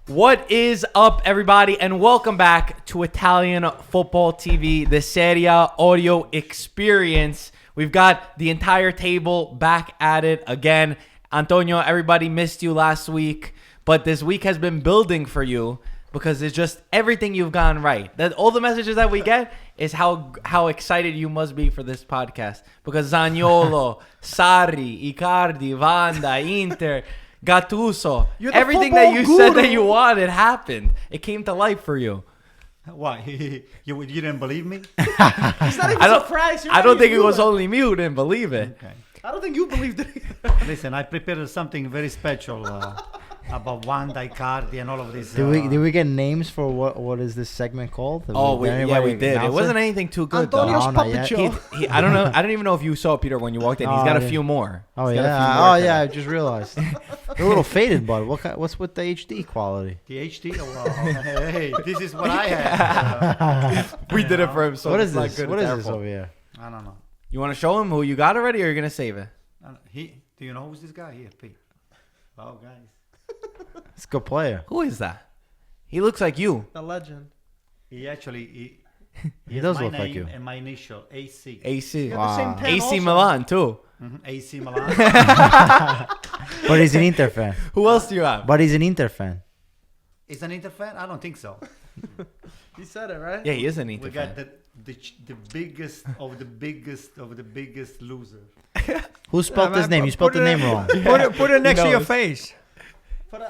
What is up, everybody, and welcome back to Italian Football TV, the Serie audio experience. We've got the entire table back at it again. Antonio, everybody missed you last week, but this week has been building for you because it's just everything you've gotten right. That all the messages that we get is how excited you must be for this podcast because Zaniolo, Sarri, Icardi, Vanda, Inter, Gattuso, everything that you said that you wanted happened. It came to life for you. Why? You didn't believe me? It's not even surprised. I don't think it was only me who didn't believe it. Okay. I don't think you believed it. Listen, I prepared something very special about Wanda, Icardi, and all of this. Did we get names for what is this segment called? We did. It wasn't anything too good Antonio's though. puppet show. I don't know. I don't even know if you saw Peter when you walked in. He's got a few more. Oh He's got a yeah. few more Oh to- yeah. I just realized. They're a little faded, bud. What's with the HD quality? The HD? Oh, wow. Hey, this is what I have. We did it for him. So What it's is not this? good, What it's is our this fault. over here? I don't know. You want to show him who you got already, or you're gonna save it? Do you know who's this guy? Here, Pete. Oh, guys. It's a good player. Who is that? He looks like you. The legend. He actually He has does my look like name you. and my initial AC. AC. You got the same pen AC also. Milan too. AC Milan. But he's an Inter fan. Who else do you have? But he's an Inter fan. Is an Inter fan? I don't think so. You said it, right? Yeah, he is an Inter We got fan. the biggest of the biggest loser. Who spelled his name? You spelled the name wrong. Put it next to your knows. face. For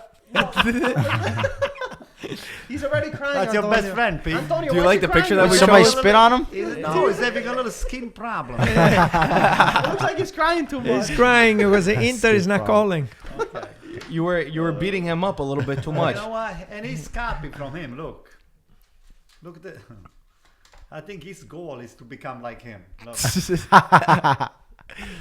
He's already crying. That's your Antonio. best friend, Pete. Antonio, Do you why like is he the picture crying? that we Did somebody showed? spit on him? No, he's having a little skin problem. It looks like he's crying too much. He's crying because the Inter is not calling. Okay. You were beating him up a little bit too much. You know what? And he's copying from him. Look at that. I think his goal is to become like him. Look.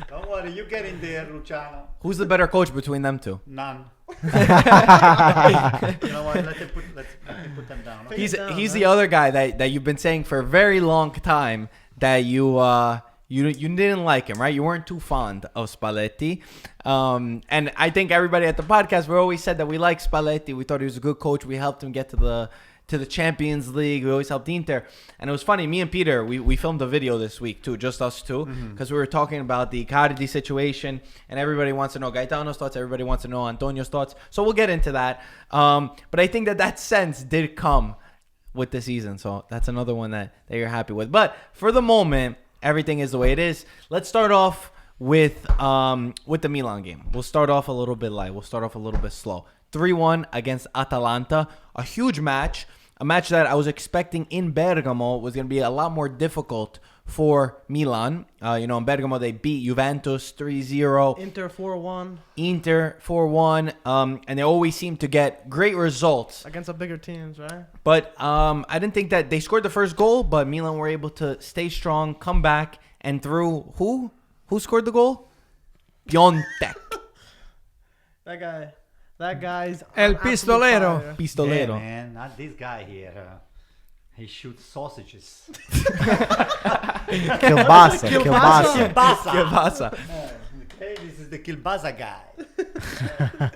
Don't worry, you get in there, Luciano. Who's the better coach between them two? None. You know what? Let me put them down. Okay? He's the other guy that you've been saying for a very long time that you didn't like him, right? You weren't too fond of Spalletti. And I think everybody at the podcast, we always said that we like Spalletti. We thought he was a good coach. We helped him get to the Champions League. We always helped Inter. And it was funny, me and Peter, we filmed a video this week too, just us two, because we were talking about the Icardi situation, and everybody wants to know Gaetano's thoughts, everybody wants to know Antonio's thoughts. So we'll get into that. But I think that sense did come with the season. So that's another one that you're happy with. But for the moment, everything is the way it is. Let's start off with the Milan game. We'll start off a little bit light. We'll start off a little bit slow. 3-1 against Atalanta. A huge match. A match that I was expecting in Bergamo was going to be a lot more difficult for Milan. In Bergamo, they beat Juventus 3-0. Inter 4-1 Inter 4-1. And they always seem to get great results. against the bigger teams, right? But I didn't think that they scored the first goal, but Milan were able to stay strong, come back, and through who? Who scored the goal? Piatek. That guy's El on absolute Pistolero. fire. Pistolero. Yeah, man, not this guy here. He shoots sausages. Kielbasa. Kielbasa. Okay, this is the Kielbasa guy.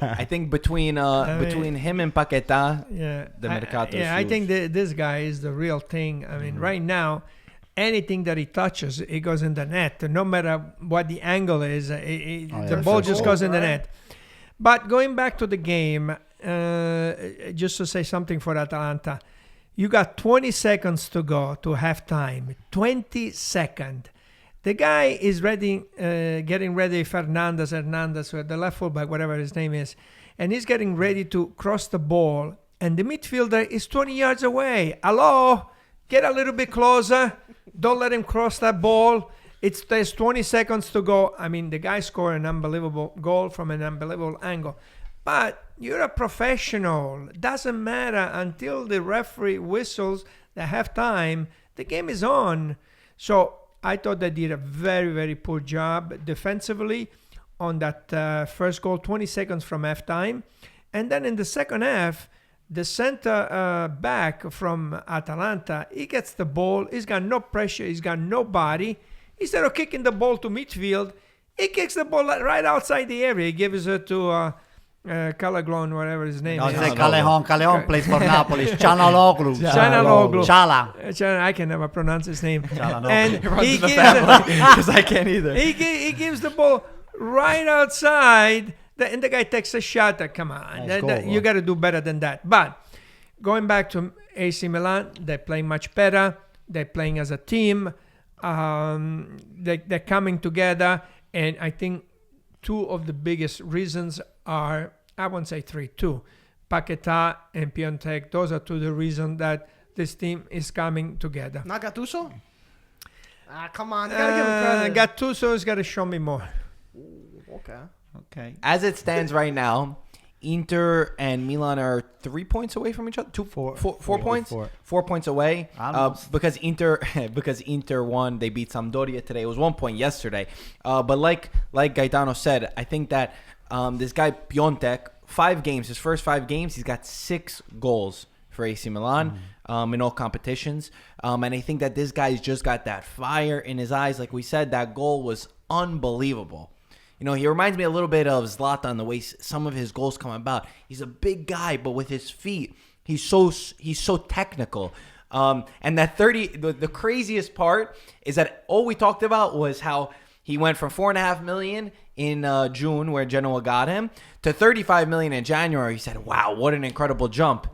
I think between him and Paquetá, the Mercato. I think this guy is the real thing. I mean, right now, anything that he touches, it goes in the net. No matter what the angle is, the ball just goes in the net. But going back to the game, just to say something for Atalanta, you got 20 seconds to go to halftime. 20 seconds. The guy is ready, getting ready, Hernandez, the left fullback, whatever his name is, and he's getting ready to cross the ball, and the midfielder is 20 yards away. Hello? Get a little bit closer. Don't let him cross that ball. There's 20 seconds to go. I mean, the guy scored an unbelievable goal from an unbelievable angle. But you're a professional. Doesn't matter until the referee whistles the halftime. The game is on. So I thought they did a very, very poor job defensively on that first goal, 20 seconds from halftime. And then in the second half, the center back from Atalanta, he gets the ball. He's got no pressure. He's got no body. Instead of kicking the ball to midfield, he kicks the ball right outside the area. He gives it to Calaglon, whatever his name No, is. say Callejon plays for Napoli. Canaloglu. Canaloglu. Chala. I can never pronounce his name. Canaloglu. And It runs he in the gives family because I can't either. he gives the ball right outside, and the guy takes a shot. Come on, Nice goal, you got to do better than that. But going back to AC Milan, they play much better. They're playing as a team. They're coming together, and I think two of the biggest reasons are, I won't say two. Paquetá and Piatek, those are two of the reasons that this team is coming together. Not Gattuso? Come on. You gotta give him credit. Gattuso's got to show me more. Okay. Okay. As it stands right now, Inter and Milan are 3 points away from each other. Four points. 4 points away. Because Inter won, they beat Sampdoria today. It was 1 point yesterday. But like Gaetano said, I think that this guy Piatek, his first 5 games, he's got 6 goals for AC Milan in all competitions. And I think that this guy's just got that fire in his eyes. Like we said, that goal was unbelievable. You know, he reminds me a little bit of Zlatan, the way some of his goals come about. He's a big guy, but with his feet, he's so technical. And that the craziest part is that all we talked about was how he went from $4.5 million in June, where Genoa got him, to $35 million in January. He said, "Wow, what an incredible jump!"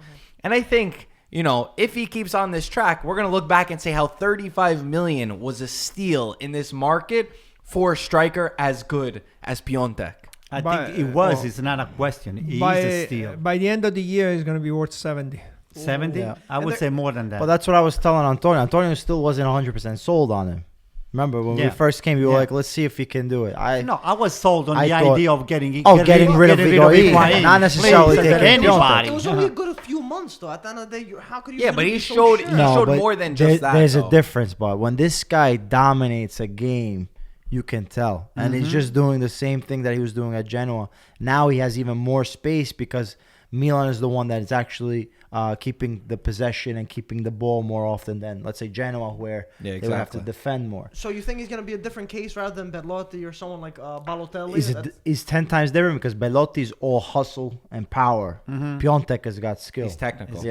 And I think, you know, if he keeps on this track, we're gonna look back and say how $35 million was a steal in this market for a striker as good as Piatek. I think it was. It's not a question. He is a steal. By the end of the year, it's going to be worth 70. 70? Yeah. I would say more than that. But that's what I was telling Antonio. Antonio still wasn't 100% sold on him. Remember when we first came, you were like, "Let's see if he can do it." I was sold on the idea of getting rid of Higuain, not necessarily taking anybody. It was only a good few months, though. At the end of the day, how could you? Yeah, but he be so showed sure? he showed more than just that. There's a difference, but when this guy dominates a game, you can tell. And he's just doing the same thing that he was doing at Genoa. Now he has even more space because Milan is the one that is actually keeping the possession and keeping the ball more often than, let's say, Genoa, where they would have to defend more. So you think he's going to be a different case rather than Belotti or someone like Balotelli? He's 10 times different because Belotti is all hustle and power. Piatek has got skill. He's technical.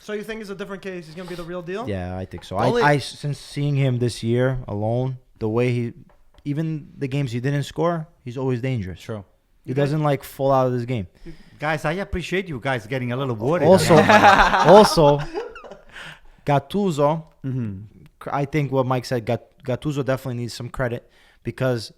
So you think it's a different case? He's going to be the real deal? Yeah, I think so. I since seeing him this year alone, the way even the games he didn't score, he's always dangerous. True. He doesn't fall out of this game. Guys, I appreciate you guys getting a little worried. Also, Gattuso, I think what Mike said, Gattuso definitely needs some credit because,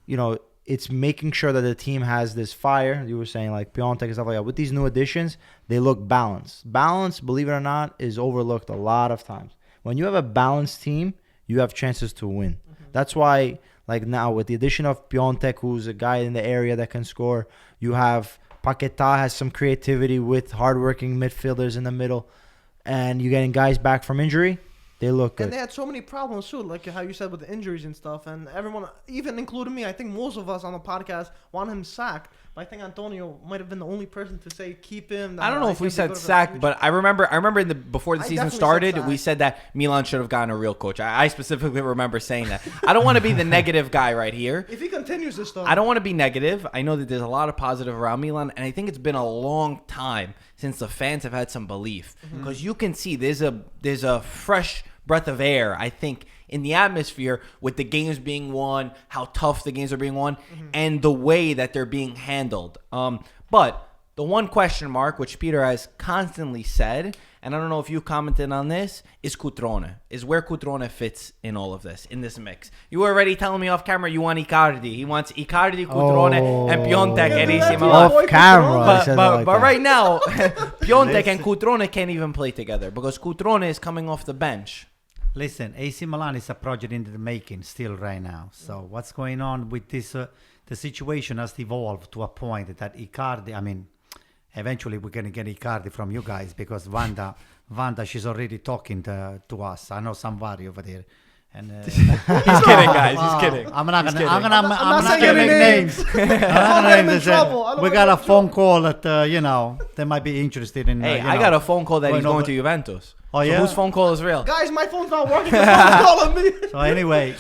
you know, it's making sure that the team has this fire. You were saying like Piatek and stuff like that. With these new additions, they look balanced. Balance, believe it or not, is overlooked a lot of times. When you have a balanced team, you have chances to win. That's why, like now, with the addition of Piatek, who's a guy in the area that can score, you have Paquetá has some creativity with hardworking midfielders in the middle, and you're getting guys back from injury. They look good. And they had so many problems too, like how you said with the injuries and stuff. And everyone, even including me, I think most of us on the podcast want him sacked. But I think Antonio might have been the only person to say keep him. I don't know if we said sacked, but I remember before the season started, we said that Milan should have gotten a real coach. I specifically remember saying that. I don't want to be the negative guy right here. If he continues this stuff, I don't want to be negative. I know that there's a lot of positive around Milan, and I think it's been a long time since the fans have had some belief, because you can see there's a fresh breath of air, I think, in the atmosphere with the games being won, how tough the games are being won, and the way that they're being handled. But the one question mark, which Peter has constantly said, and I don't know if you commented on this, is Cutrone. Is where Cutrone fits in all of this, in this mix. You were already telling me off camera you want Icardi. He wants Icardi, Cutrone, and Piatek at AC Milan. Off camera. But right now, Piatek and Cutrone can't even play together because Cutrone is coming off the bench. Listen, AC Milan is a project in the making still right now. So what's going on with this? The situation has evolved to a point that Icardi, I mean, eventually we're going to get Icardi from you guys because Wanda, she's already talking to us. I know somebody over there. And he's kidding, guys. He's kidding. I'm not gonna make names. We got a phone call that they might be interested in. Hey, I got a phone call that he's going to Juventus. Oh yeah, so whose phone call is real? Guys, my phone's not working. Calling me. So anyway,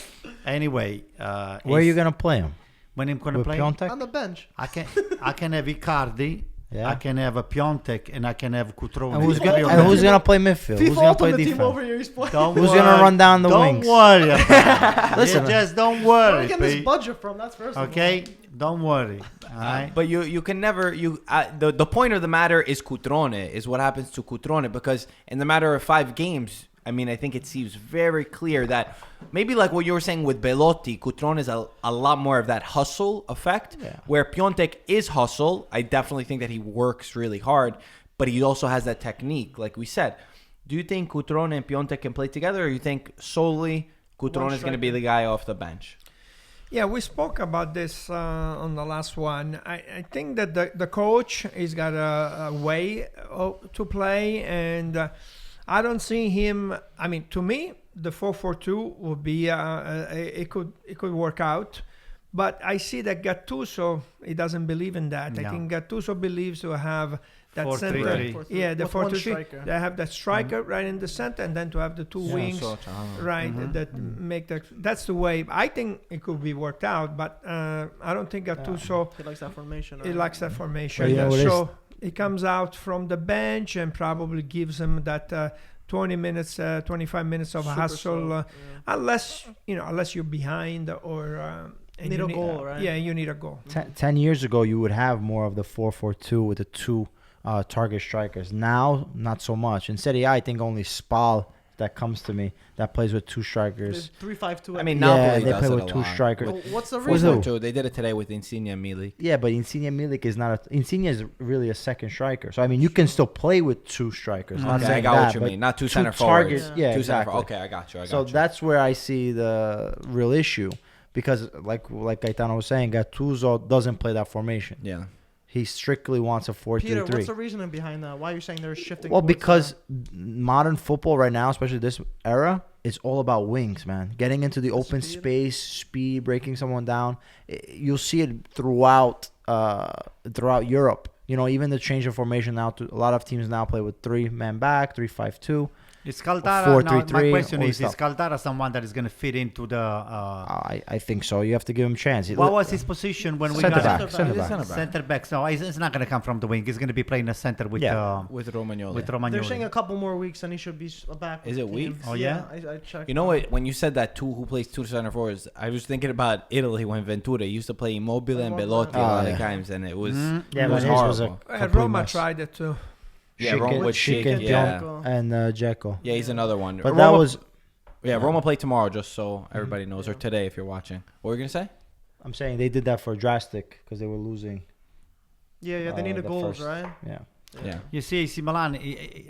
where are you gonna play him? when I'm gonna With play. Piatek? On the bench. I can have Icardi. Yeah. I can have a Piatek, and I can have Cutrone. And who's FIFA gonna Ultimate play midfield? Who's FIFA gonna play Ultimate Team defense? over here. He's playing. Don't Who's gonna run down the wings? Don't worry about it. Listen, Just don't Where are worry, you getting this Pete. budget from? That's first of all. Okay, don't worry. All right. But you can never the point of the matter is Cutrone, is what happens to Cutrone, because in the matter of 5 games, I mean, I think it seems very clear that maybe like what you were saying with Belotti, Cutrone is a lot more of that hustle effect, where Piatek is hustle. I definitely think that he works really hard, but he also has that technique, like we said. Do you think Cutrone and Piatek can play together, or you think solely Cutrone is going to be the guy off the bench? Yeah, we spoke about this on the last one. I think that the coach has got a way to play, and I don't see him. I mean, to me, the 4-4-2 would be it could work out, but I see that Gattuso, he doesn't believe in that. No. I think Gattuso believes to have that 4-3-3. center. Yeah, the With one 4-3. striker. They have that striker right in the center, and then to have the two wings, right? That make that. That's the way. I think it could be worked out, but I don't think Gattuso. He likes that formation. He right? likes that formation. But you know what So he comes out from the bench and probably gives him that 20 minutes, 25 minutes of Super hustle, slow, unless you're behind or and Need you a goal, right? Yeah, you need a goal. 10 years ago, you would have more of the 4-4-2 with the 2 target strikers. Now, not so much. In Serie A, I think only Spal, that comes to me, that plays with 2 strikers. 3-5-2. I mean, Yeah, Napoli they does play it with a 2 lot. strikers. Well, what's the Who's reason? who? 4-4-2. They did it today with Insigne and Milik. Yeah, but Insigne Milik is not Insigne is really a second striker. So I mean, you can still play with 2 strikers. Not Okay, I saying got that, what you but mean. Not 2 2 center targets. forwards. Yeah, 2 center exactly. forwards. Okay, I got you. So that's where I see the real issue, because like Gaetano was saying, Gattuso doesn't play that formation. Yeah. He strictly wants a 4-3-3. Peter, what's the reasoning behind that? Why are you saying they're shifting? Well, towards because modern football right now, especially this era, is all about wings, man. Getting into the open speed. space, speed, breaking someone down. You'll see it throughout Europe. You know, even the change of formation now. A lot of teams now play with 3-man back, 3-5-2. Is Caldara, 4-3-3, my question all is this Caldara someone that is going to fit into the... I think so. You have to give him a chance. what was his position when we Center got back. Center Center back. back. Center back? No, it's not going to come from the wing. He's going to be playing the center with With Romagnoli. Romagnoli. They're saying a couple more weeks and he should be back. Is with it the team. weeks? Oh, yeah? I checked. You know what? When you said that who plays 2 center forwards, I was thinking about Italy when Ventura used to play Immobile and Belotti a lot of times, and it was Yeah, it but was his was horrible. complete Roma mess. tried it too. Yeah, Roma with Schick Schick, and yeah. Dzeko. and Dzeko. Yeah, he's another one. But Roma, that was... Roma play tomorrow, just so everybody knows, or today if you're watching. What were you gonna say? I'm saying they did that for drastic because they were losing. Yeah, they needed the goals, first. right? Yeah. Yeah. You see, AC Milan,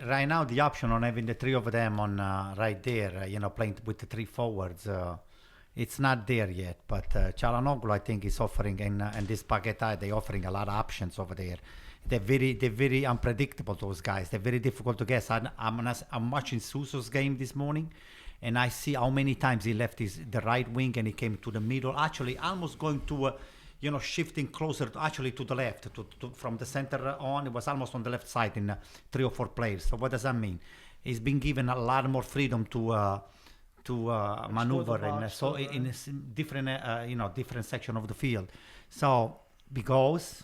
right now, the option on having the 3 of them on right there, playing with the 3 forwards, it's not there yet. But Çalhanoğlu, I think, is offering, and this Paquetá, they're offering a lot of options over there. They're very unpredictable, those guys. They're very difficult to guess. I'm watching Suso's game this morning, and I see how many times he left the right wing and he came to the middle, actually almost going to shifting closer to the left, from the center on. It was almost on the left side in 3 or 4 players. So what does that mean? He's been given a lot more freedom to maneuver in a different section of the field. So because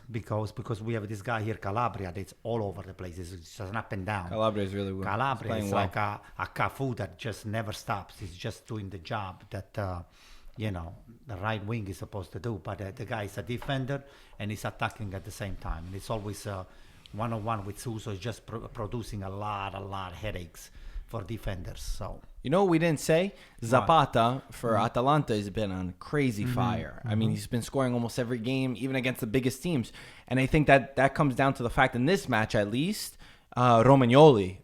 we have this guy here, Calabria, that's all over the place. It's just an up and down. Calabria is really good. Calabria Playing is well. like a Cafu that just never stops. He's just doing the job that the right wing is supposed to do. But the guy is a defender and he's attacking at the same time. And it's always one-on-one with Suso. Is just producing a lot of headaches for defenders. So what we didn't say? Zapata for Atalanta has been on crazy fire. I mean, he's been scoring almost every game, even against the biggest teams. And I think that comes down to the fact, in this match at least, Romagnoli.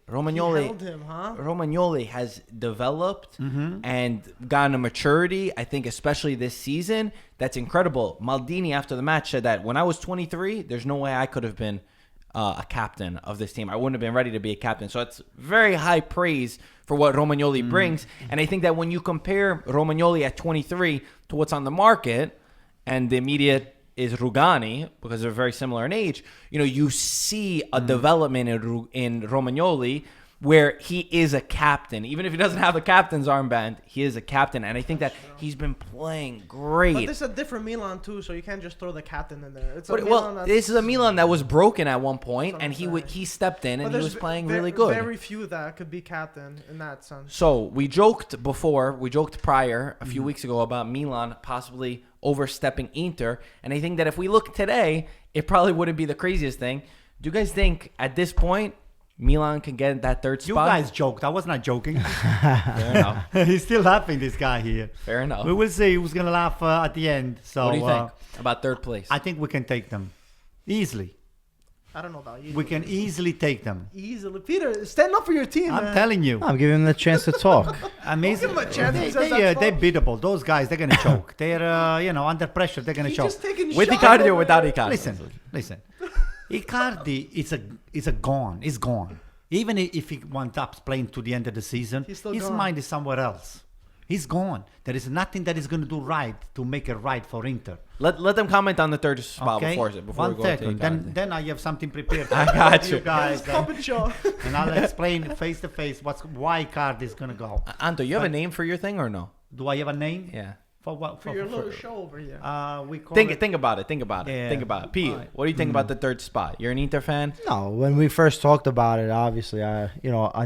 He held him, huh? Romagnoli has developed and gotten a maturity, I think, especially this season, that's incredible. Maldini, after the match, said that when I was 23, there's no way I could have been a captain of this team. I wouldn't have been ready to be a captain. So it's very high praise for what Romagnoli brings. And I think that when you compare Romagnoli at 23 to what's on the market, and the immediate is Rugani, because they're very similar in age, you see a development in Romagnoli where he is a captain. Even if he doesn't have a captain's armband, he is a captain. And I think that he's been playing great. But this is a different Milan too, so you can't just throw the captain in there. It's a But, Milan well, this is a Milan that was broken at one point, That's and what I'm he stepped in, But and he there's was playing ve- really good. Very few that could be captain in that sense. So we joked prior, a few weeks ago, about Milan possibly overstepping Inter. And I think that if we look today, it probably wouldn't be the craziest thing. Do you guys think at this point Milan can get that third spot? You guys joked. I was not joking. Fair enough. He's still laughing, this guy here. Fair enough. We will see who's going to laugh at the end. So, What do you think about third place? I think we can take them easily. I don't know about you. We can easily take them. Easily. Peter, stand up for your team, I'm man. telling you. I'm giving him the chance to talk. Amazing. Give him a chance. He says that's They're false. beatable. Those guys, they're going to choke. They're, under pressure, they're going to He's choke. just taking With shots Icardi or over without there. Icardi? Listen. Icardi is a gone. He's gone. Even if he winds up playing to the end of the season, He's still his gone. mind is somewhere else. He's gone. There is nothing that is going to do right to make it right for Inter. Let them comment on the third spot Okay? before One we go second. to Icardi. Then I have something prepared. I got you. guys. It's puppet show. And I'll explain face to face why Icardi is going to go. Anto, you have a name for your thing or no? Do I have a name? Yeah. For what? For your little show over here. We call Think it. about it. Yeah. Think about it. Pete, Alright. what do you think about the third spot? You're an Inter fan? No, when we first talked about it, obviously, I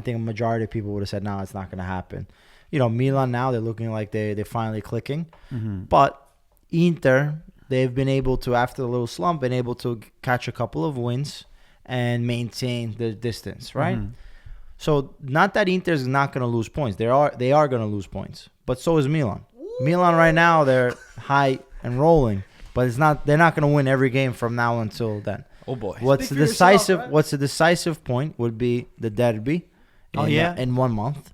think a majority of people would have said, no, it's not going to happen. Milan now, they're looking like they're finally clicking. But Inter, they've been able to, after the little slump, been able to catch a couple of wins and maintain the distance, right? So not that Inter is not going to lose points. They are going to lose points. But so is Milan. Milan right now, they're high and rolling. But they're not going to win every game from now until then. Oh boy. What's Speak the for yourself, decisive? right? What's the decisive point would be the derby. In 1 month,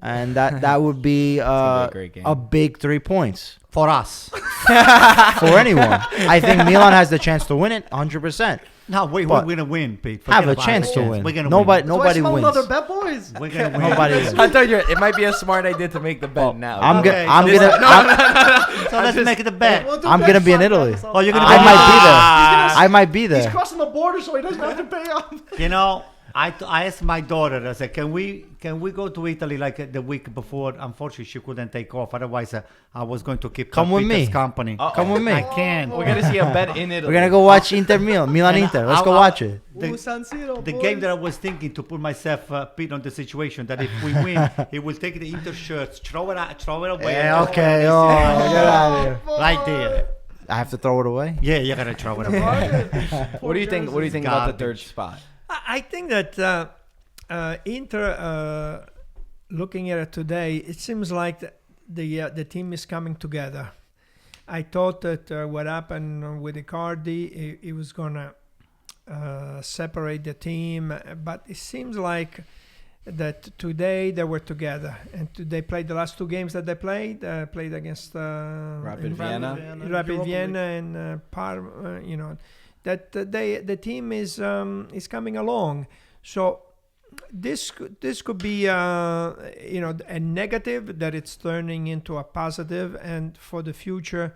and that would be gonna be a great game. a big 3 points For us. for anyone. I think Milan has the chance to win it 100%. No, we're But going to win, Pete. Have Forget a about chance it. to win. We're going to Nobody win. Nobody wins. another bet, boys. We're going to win. Nobody wins. I told you it might be a smart idea to make the bet now. I'm Okay, gonna. So let's make the bet. We'll do I'm bet gonna be in Sunday Italy. episode. Oh, you're going to I be might be there. Ah. I might be He's there. crossing the border so he doesn't have to pay up. You know, I asked my daughter, I said, can we go to Italy like the week before? Unfortunately, she couldn't take off. Otherwise, I was going to keep Come with Peter's me. company. Come with me. I can't. We're gonna see a bet in Italy. We're gonna go watch Milan And Inter. Let's I- go I- watch it. Ooh, San Siro, The boys. game that I was thinking to put myself, Pete, on the situation that if we win, he will take the Inter shirts, throw it away. Yeah, okay. Oh, get out of here. Right there. I have to throw it away. Yeah, you're gonna throw it away. What do you think? What do you think about the third Garbage. spot? I think that Inter, looking at it today, it seems like the team is coming together. I thought that what happened with Icardi, he was gonna separate the team, but it seems like that today they were together, and they played the last 2 games that they played against Rapid Vienna. Rapid Europa Vienna and Parma. That the team is coming along. So this could be a negative that it's turning into a positive, and for the future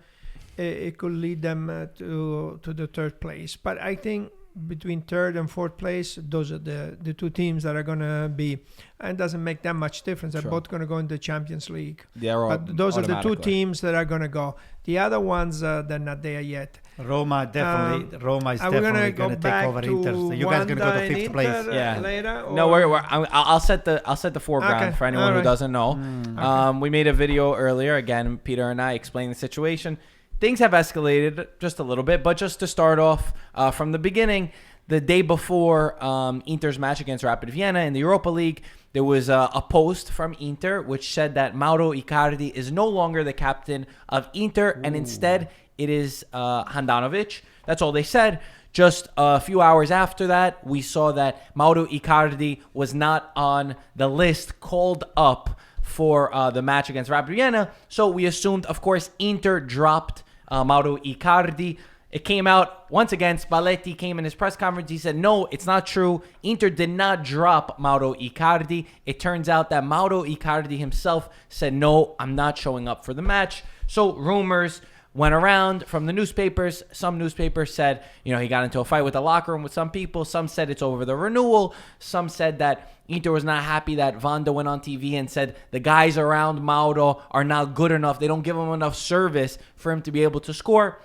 it could lead them to the third place. But I think between third and fourth place, those are the 2 teams that are going to be, and it doesn't make that much difference. They're Sure. both going to go in the Champions League. But Those are the 2 teams that are going to go. The other ones, they're not there yet. Roma is Are we definitely go going to take back over to Inter. So you guys going to go Wanda to and 5th Inter, place. Yeah. later? No, or- I'll set the foreground Okay, for anyone who alright. doesn't know. We made a video earlier. Again, Peter and I explained the situation. Things have escalated just a little bit, but just to start off from the beginning, the day before Inter's match against Rapid Vienna in the Europa League, there was a post from Inter which said that Mauro Icardi is no longer the captain of Inter, and instead it is Handanovic. That's all they said. Just a few hours after that, we saw that Mauro Icardi was not on the list called up for the match against Rapid Vienna. So we assumed, of course, Inter dropped Mauro Icardi. It came out once again. Spalletti came in his press conference. He said, no, it's not true. Inter did not drop Mauro Icardi. It turns out that Mauro Icardi himself said, no, I'm not showing up for the match. So rumors went around from the newspapers. Some newspapers said, he got into a fight with the locker room with some people. Some said it's over the renewal. Some said that Inter was not happy that Wanda went on TV and said the guys around Mauro are not good enough. They don't give him enough service for him to be able to score.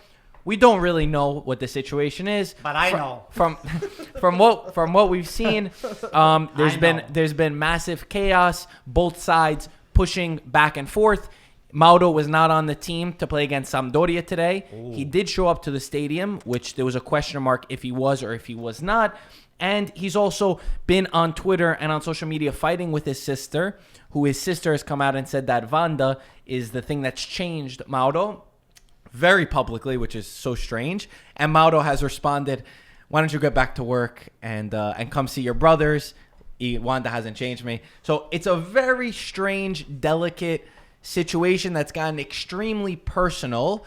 We don't really know what the situation is. But I know. From what we've seen, there's been massive chaos, both sides pushing back and forth. Mauro was not on the team to play against Sampdoria today. Ooh. He did show up to the stadium, which there was a question mark if he was or if he was not. And he's also been on Twitter and on social media fighting with his sister, who his sister has come out and said that Wanda is the thing that's changed Mauro very publicly, which is so strange. And Mauro has responded, why don't you get back to work and come see your brothers? Wanda hasn't changed me. So it's a very strange, delicate situation that's gotten extremely personal.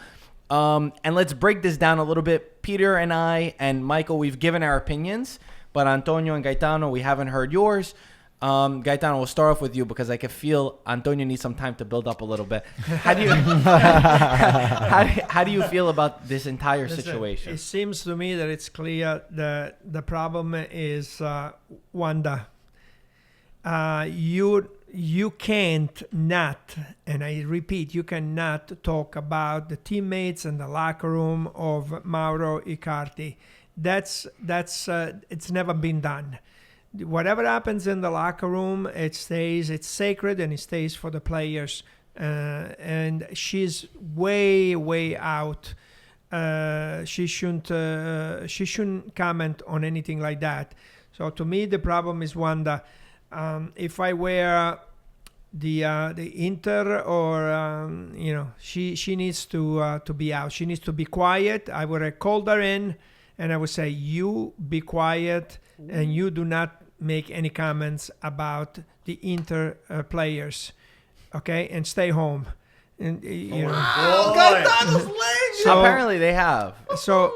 And let's break this down a little bit. Peter and I and Michael, we've given our opinions, but Antonio and Gaetano, we haven't heard yours. Gaetano, we'll start off with you because I can feel Antonio needs some time to build up a little bit. How do you how do you feel about this entire situation? It seems to me that it's clear that the problem is Wanda. You can't not, and I repeat, you cannot talk about the teammates and the locker room of Mauro Icardi. That's it's never been done. Whatever happens in the locker room, it stays. It's sacred and it stays for the players. And she's way out. She shouldn't comment on anything like that. So to me, the problem is Wanda. If I were the Inter, or she needs to be out. She needs to be quiet. I would have called her in, and I would say, you be quiet, and you do not make any comments about the Inter players, okay? And stay home. And So apparently they have. So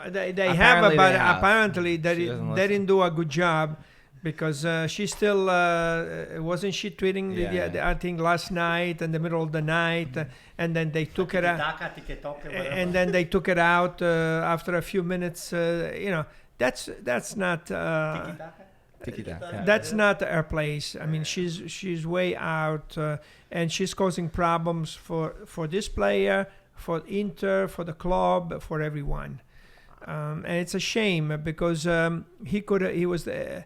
they have, but apparently they didn't do a good job. Because she still wasn't she tweeting the I think last night in the middle of the night, and then they took it out, and then they took it out after a few minutes. That's not that's not her place. I mean, she's way out, and she's causing problems for this player, for Inter, for the club, for everyone. And it's a shame because he was the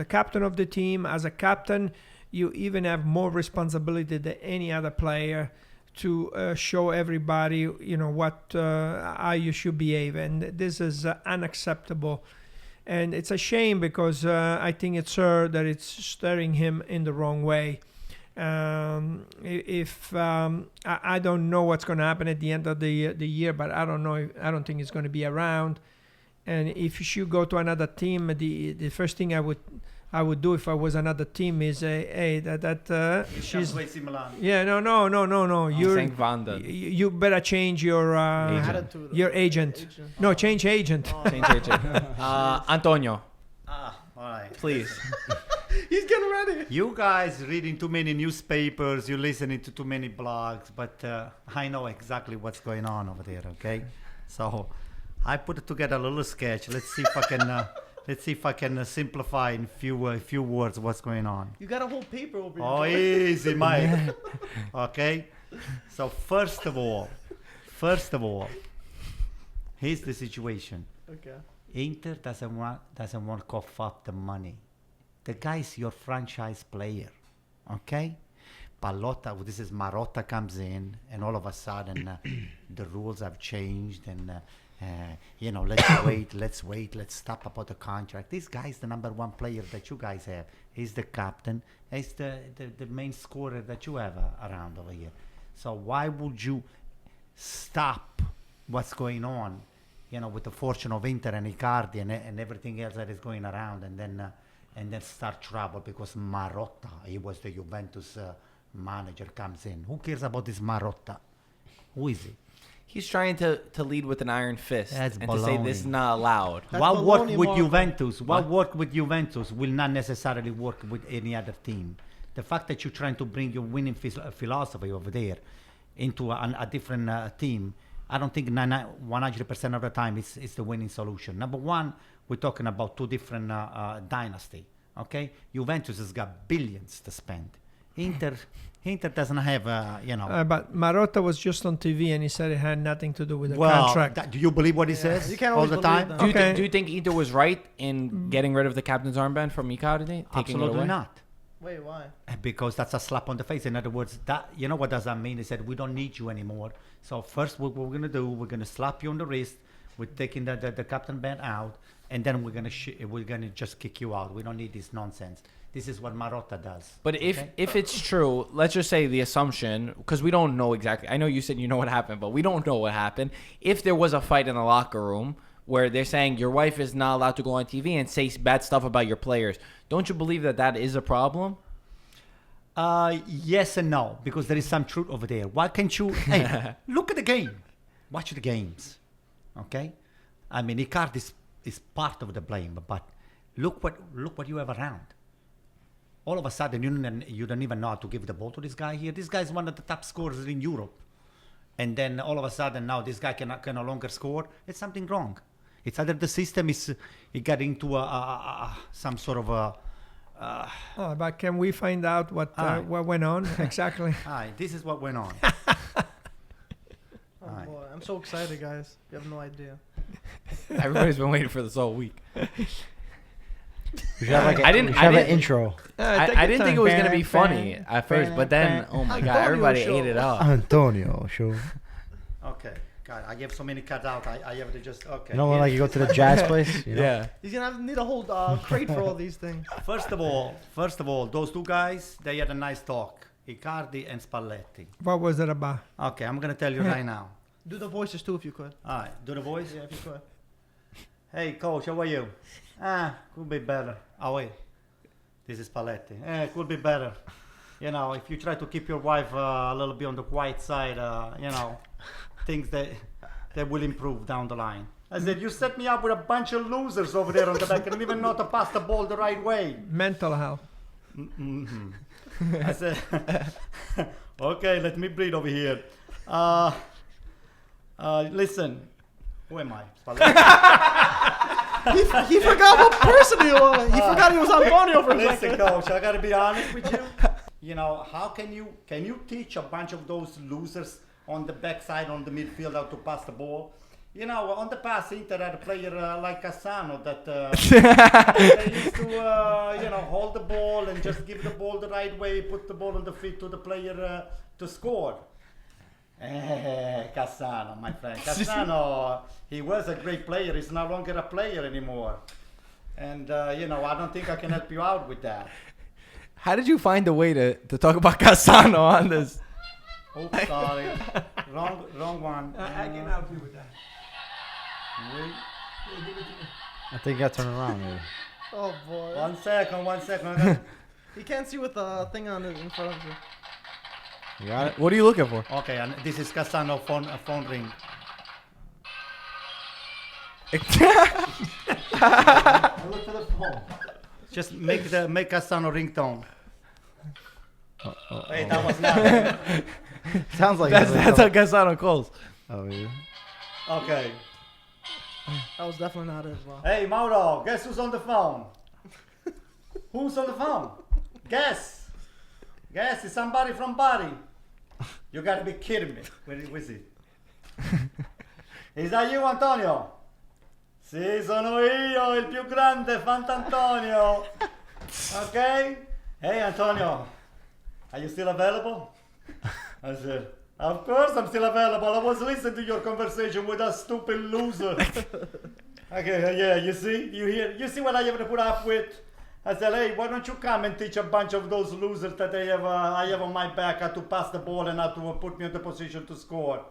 captain of the team. As a captain, you even have more responsibility than any other player to show everybody, how you should behave. And this is unacceptable. And it's a shame because I think it's her that it's steering him in the wrong way. I don't know what's going to happen at the end of the year, but I don't know. I don't think it's going to be around. And if she go to another team, the first thing I would do if I was another team is she's Milan. Yeah, no. You better change your attitude. Your agent. No, change agent. Change agent. Antonio. All right. Please. He's getting ready. You guys reading too many newspapers, you listening to too many blogs, but I know exactly what's going on over there. Okay, so I put together a little sketch. Let's see if I can simplify in few words what's going on. You got a whole paper over here. Oh, easy, Mike. Okay, so first of all, here's the situation. Okay. Inter doesn't want to cough up the money. The guy's your franchise player, okay? Pallotta, this is Marotta comes in, and all of a sudden the rules have changed, and let's wait, let's stop about the contract. This guy's the number one player that you guys have. He's the captain. He's the main scorer that you have around over here. So why would you stop what's going on, with the fortune of Inter and Icardi and everything else that is going around, and then start trouble because Marotta, he was the Juventus manager, comes in. Who cares about this Marotta? Who is he? He's trying to lead with an iron fist That's and baloney. to say this is not allowed. What worked with Juventus? What worked with Juventus will not necessarily work with any other team. The fact that you're trying to bring your winning philosophy over there into a different team I don't think 100% of the time it's the winning solution. Number one, we're talking about two different dynasty. Okay, Juventus has got billions to spend. Inter doesn't have, But Marotta was just on TV and he said it had nothing to do with the well, contract. do you believe what he says You can't all always the believe time? that. Do you think Inter was right in getting rid of the captain's armband from Icardi? Taking it Absolutely away? not. Wait, why? Because that's a slap on the face. In other words, that what does that mean? He said, we don't need you anymore. So first, what we're going to do, we're going to slap you on the wrist. We're taking the captain band out, and then we're going to just kick you out. We don't need this nonsense. This is what Marotta does. But if it's true, let's just say the assumption, because we don't know exactly. I know you said you know what happened, but we don't know what happened. If there was a fight in the locker room where they're saying your wife is not allowed to go on TV and say bad stuff about your players, don't you believe that is a problem? Yes and no, because there is some truth over there. Why can't you? Hey, look at the game. Watch the games. Okay, I mean, Icardi is part of the blame, but look what you have around. All of a sudden, you don't even know how to give the ball to this guy here. This guy is one of the top scorers in Europe, and then all of a sudden now this guy can no longer score. It's something wrong. It's either the system is it got into some sort of a. But can we find out what went on exactly? Hi, this is what went on. Oh boy, I'm so excited, guys. You have no idea. Everybody's been waiting for this all week. We should have I didn't- an intro. I didn't think it was gonna be funny at first, but then oh my god, everybody ate it up. Antonio show. Okay, God, I gave so many cards out. I have to just okay. You know when like you go to the jazz place? You know? Yeah. He's gonna need a whole crate for all these things. First of all, those two guys, they had a nice talk. Icardi and Spalletti. What was it about? Okay, I'm gonna tell you right now. Do the voices too, if you could. All right, do the voice. Yeah, if you could. Hey, coach, how are you? Could be better. Oh wait, this is Spalletti. Could be better. You know, if you try to keep your wife a little bit on the quiet side, things that will improve down the line. I said, you set me up with a bunch of losers over there on the back. I didn't even know to pass the ball the right way. Mental health. Mm-hmm. I said, okay, let me breathe over here. Listen, who am I? He forgot what person he was. He forgot he was Antonio for a Listen, second. coach, I gotta be honest with you. You know, how can you teach a bunch of those losers on the backside, on the midfield, how to pass the ball? You know, on the past, Inter had a player like Cassano that they used to, hold the ball and just give the ball the right way, put the ball on the feet to the player to score. Cassano, my friend. Cassano, he was a great player. He's no longer a player anymore. And, I don't think I can help you out with that. How did you find a way to talk about Cassano on this? Oops, sorry. Wrong one. I can help you with that. Wait. I think you got to turn around maybe. Oh boy. One second. He can't see with the thing on it in front of you. You got it? What are you looking for? Okay, and this is Cassano phone ring. I look for the phone. Just make Cassano ringtone. Wait, that was not. Sounds like That's how Cassano calls. Oh yeah. Okay. That was definitely not it as well. Hey, Mauro, guess who's on the phone? Who's on the phone? Guess. It's somebody from Bari. You gotta be kidding me. Where is he? Is that you, Antonio? Sì, sono io, il più grande, Fantantonio. Okay? Hey, Antonio. Are you still available? I said, of course I'm still available. I was listening to your conversation with that stupid loser. Okay, yeah, you see what I have to put up with? I said, hey, why don't you come and teach a bunch of those losers that I have on my back how to pass the ball and how to put me in the position to score.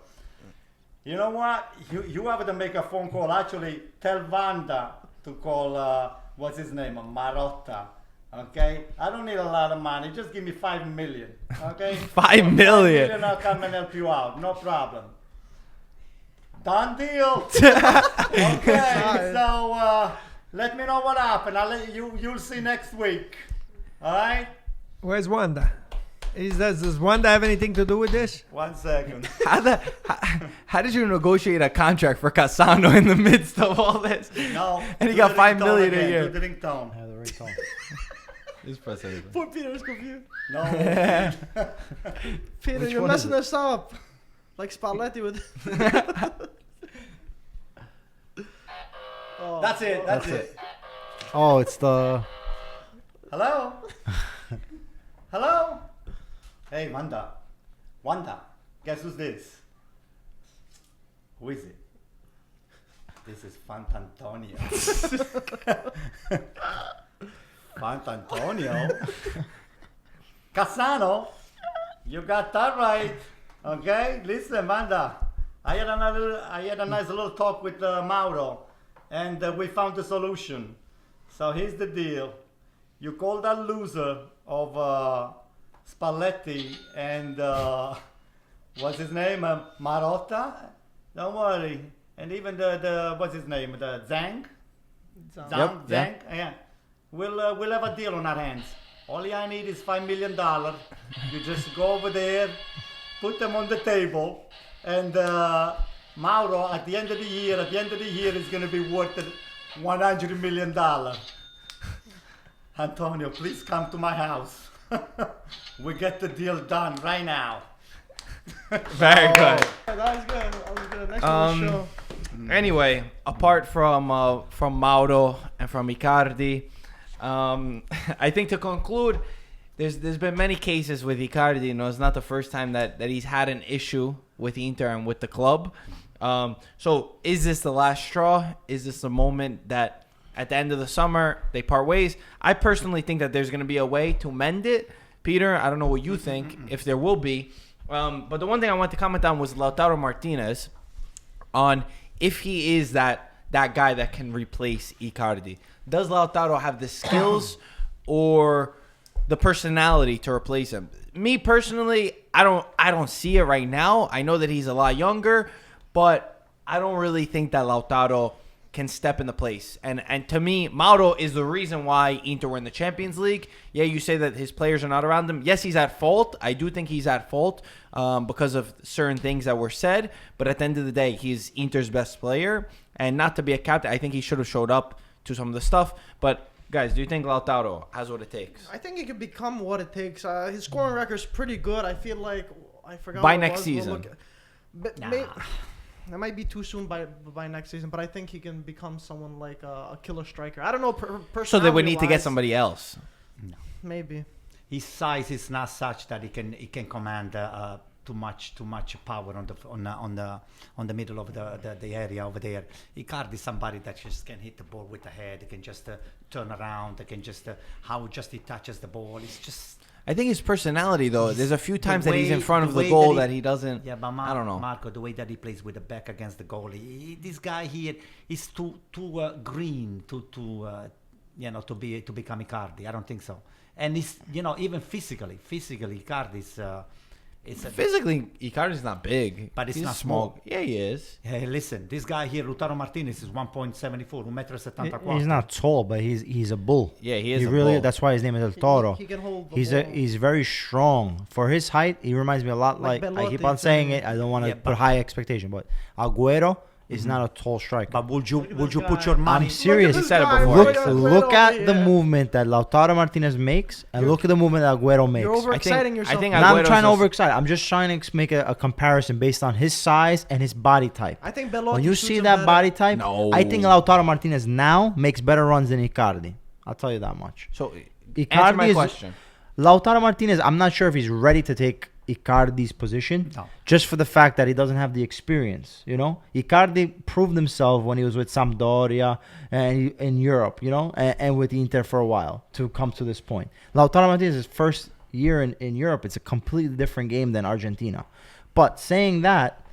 You know what? You have to make a phone call. Actually, tell Vanda to call, what's his name? Marotta. Okay? I don't need a lot of money. Just give me 5 million. Okay? 5 million. 5 million, I'll come and help you out. No problem. Done deal. Okay, so let me know what happened. You'll see next week. All right? Where's Wanda? Does Wanda have anything to do with this? 1 second. How did you negotiate a contract for Cassano in the midst of all this? No. And he got $5 million a year. Do the ringtone. Yeah, the ringtone. Just press everything. Poor Peter was confused. No. Peter, Which you're one is messing us up. Like Spalletti with. Oh. That's it. That's it. Oh, it's the. Hello? Hello? Hey, Wanda. Wanda, guess who's this? Who is it? This is Fantantonio. Fantantonio? Cassano? You got that right. Okay? Listen, Wanda. I had a nice little talk with Mauro, and we found a solution. So here's the deal. You call that loser of Spalletti and what's his name? Marotta? Don't worry. And even the what's his name? The Zhang? Yep, Zhang? Yeah. We'll have a deal on our hands. All I need is $5 million. You just go over there, put them on the table, and Mauro at the end of the year is going to be worth $100 million. Antonio, please come to my house. We get the deal done right now. Very good. That was good. That was good. Next one will show. Anyway, apart from Mauro and from Icardi, I think to conclude, there's been many cases with Icardi. You know, it's not the first time that he's had an issue with Inter and with the club. So is this the last straw? Is this the moment that at the end of the summer they part ways? I personally think that there's going to be a way to mend it. Peter, I don't know what you think, if there will be. But the one thing I want to comment on was Lautaro Martinez, on if he is that guy that can replace Icardi. Does Lautaro have the skills or the personality to replace him? Me personally, I don't see it right now. I know that he's a lot younger, but I don't really think that Lautaro can step into place. And to me, Mauro is the reason why Inter were in the Champions League. Yeah, you say that his players are not around him. Yes, he's at fault. I do think he's at fault because of certain things that were said. But at the end of the day, he's Inter's best player. And not to be a captain, I think he should have showed up to some of the stuff. But guys, do you think Lautaro has what it takes? I think he could become what it takes. His scoring record's pretty good. I feel like I forgot. By what it next was. season. But that might be too soon by next season. But I think he can become someone like a killer striker. I don't know. So they would need to get somebody else. Maybe. His size is not such that he can command too much power on the middle of the area over there. Icardi is somebody that just can hit the ball with the head. He can just turn around. He can just how just he touches the ball. It's just. I think his personality, though, there's a few times that he's in front of the goal that he doesn't. Yeah, but I don't know. Marco, the way that he plays with the back against the goalie, this guy here is too green to become Icardi. I don't think so. And he's even physically, Icardi is. Physically, Icardi's not big, but he's not small. Yeah, he is. Hey, listen, this guy here, Lautaro Martinez, is 1.74, 1.74 m. He's not tall, but he's a bull. Yeah, he is. He really. That's why his name is El Toro. He can hold the ball. He's very strong for his height. He reminds me a lot like I keep on saying it. I don't want to put high expectation, but Agüero is not a tall striker. But would you put your money? I'm serious. He said it before. Look at the movement that Lautaro Martinez makes, and look at the movement that Agüero makes. You're overexciting yourself. I think I'm trying to overexcite. I'm just trying to make a comparison based on his size and his body type. I think Belotti When you suits see him that better. body type, No. I think Lautaro Martinez now makes better runs than Icardi. I'll tell you that much. So, Icardi answer my is- question. Lautaro Martinez, I'm not sure if he's ready to take Icardi's position, No. just for the fact that he doesn't have the experience. Icardi proved himself when he was with Sampdoria and in Europe, and with Inter for a while to come to this point. Lautaro Martinez's first year in Europe, it's a completely different game than Argentina. But saying that,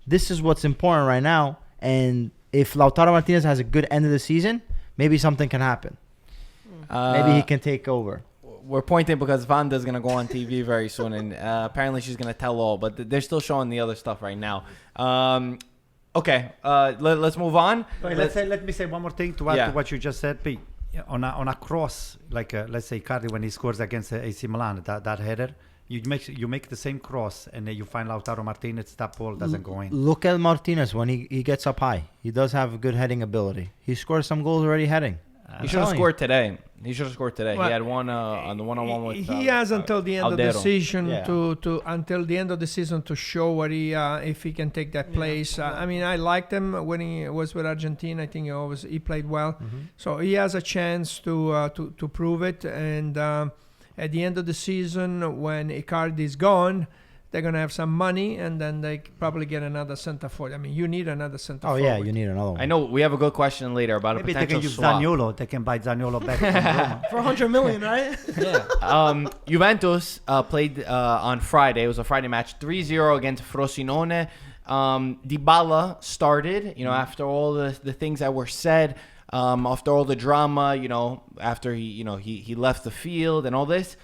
this is what's important right now. And if Lautaro Martinez has a good end of the season, maybe something can happen. Maybe he can take over. We're pointing because Vanda's going to go on TV very soon, and apparently she's going to tell all, but they're still showing the other stuff right now. Okay, let's move on. Wait, let me say one more thing to add to what you just said, Pete. On a cross, like let's say Icardi when he scores against AC Milan, that header, You make the same cross, and then you find Lautaro Martinez. That ball doesn't go in. Look at Martinez when he gets up high. He does have good heading ability. He scored some goals already heading. He should have scored today. He Well, he had one on the one-on-one with. He has until the end of the Aldero. season Yeah. to until the end of the season to show what he if he can take that place. I mean, I liked him when he was with Argentina. I think he played well, so he has a chance to prove it. And at the end of the season, when Icardi is gone, they're gonna have some money, and then they probably get another center forward. I mean, you need another center forward. Oh yeah, you need another one. I know we have a good question later about Maybe a they potential can use swap. Zaniolo. They can buy Zaniolo back from Roma. For 100 million, right? Juventus played on Friday. It was a Friday match, 3-0 against Frosinone. Dybala started, after all the things that were said, after all the drama, after he left the field and all this.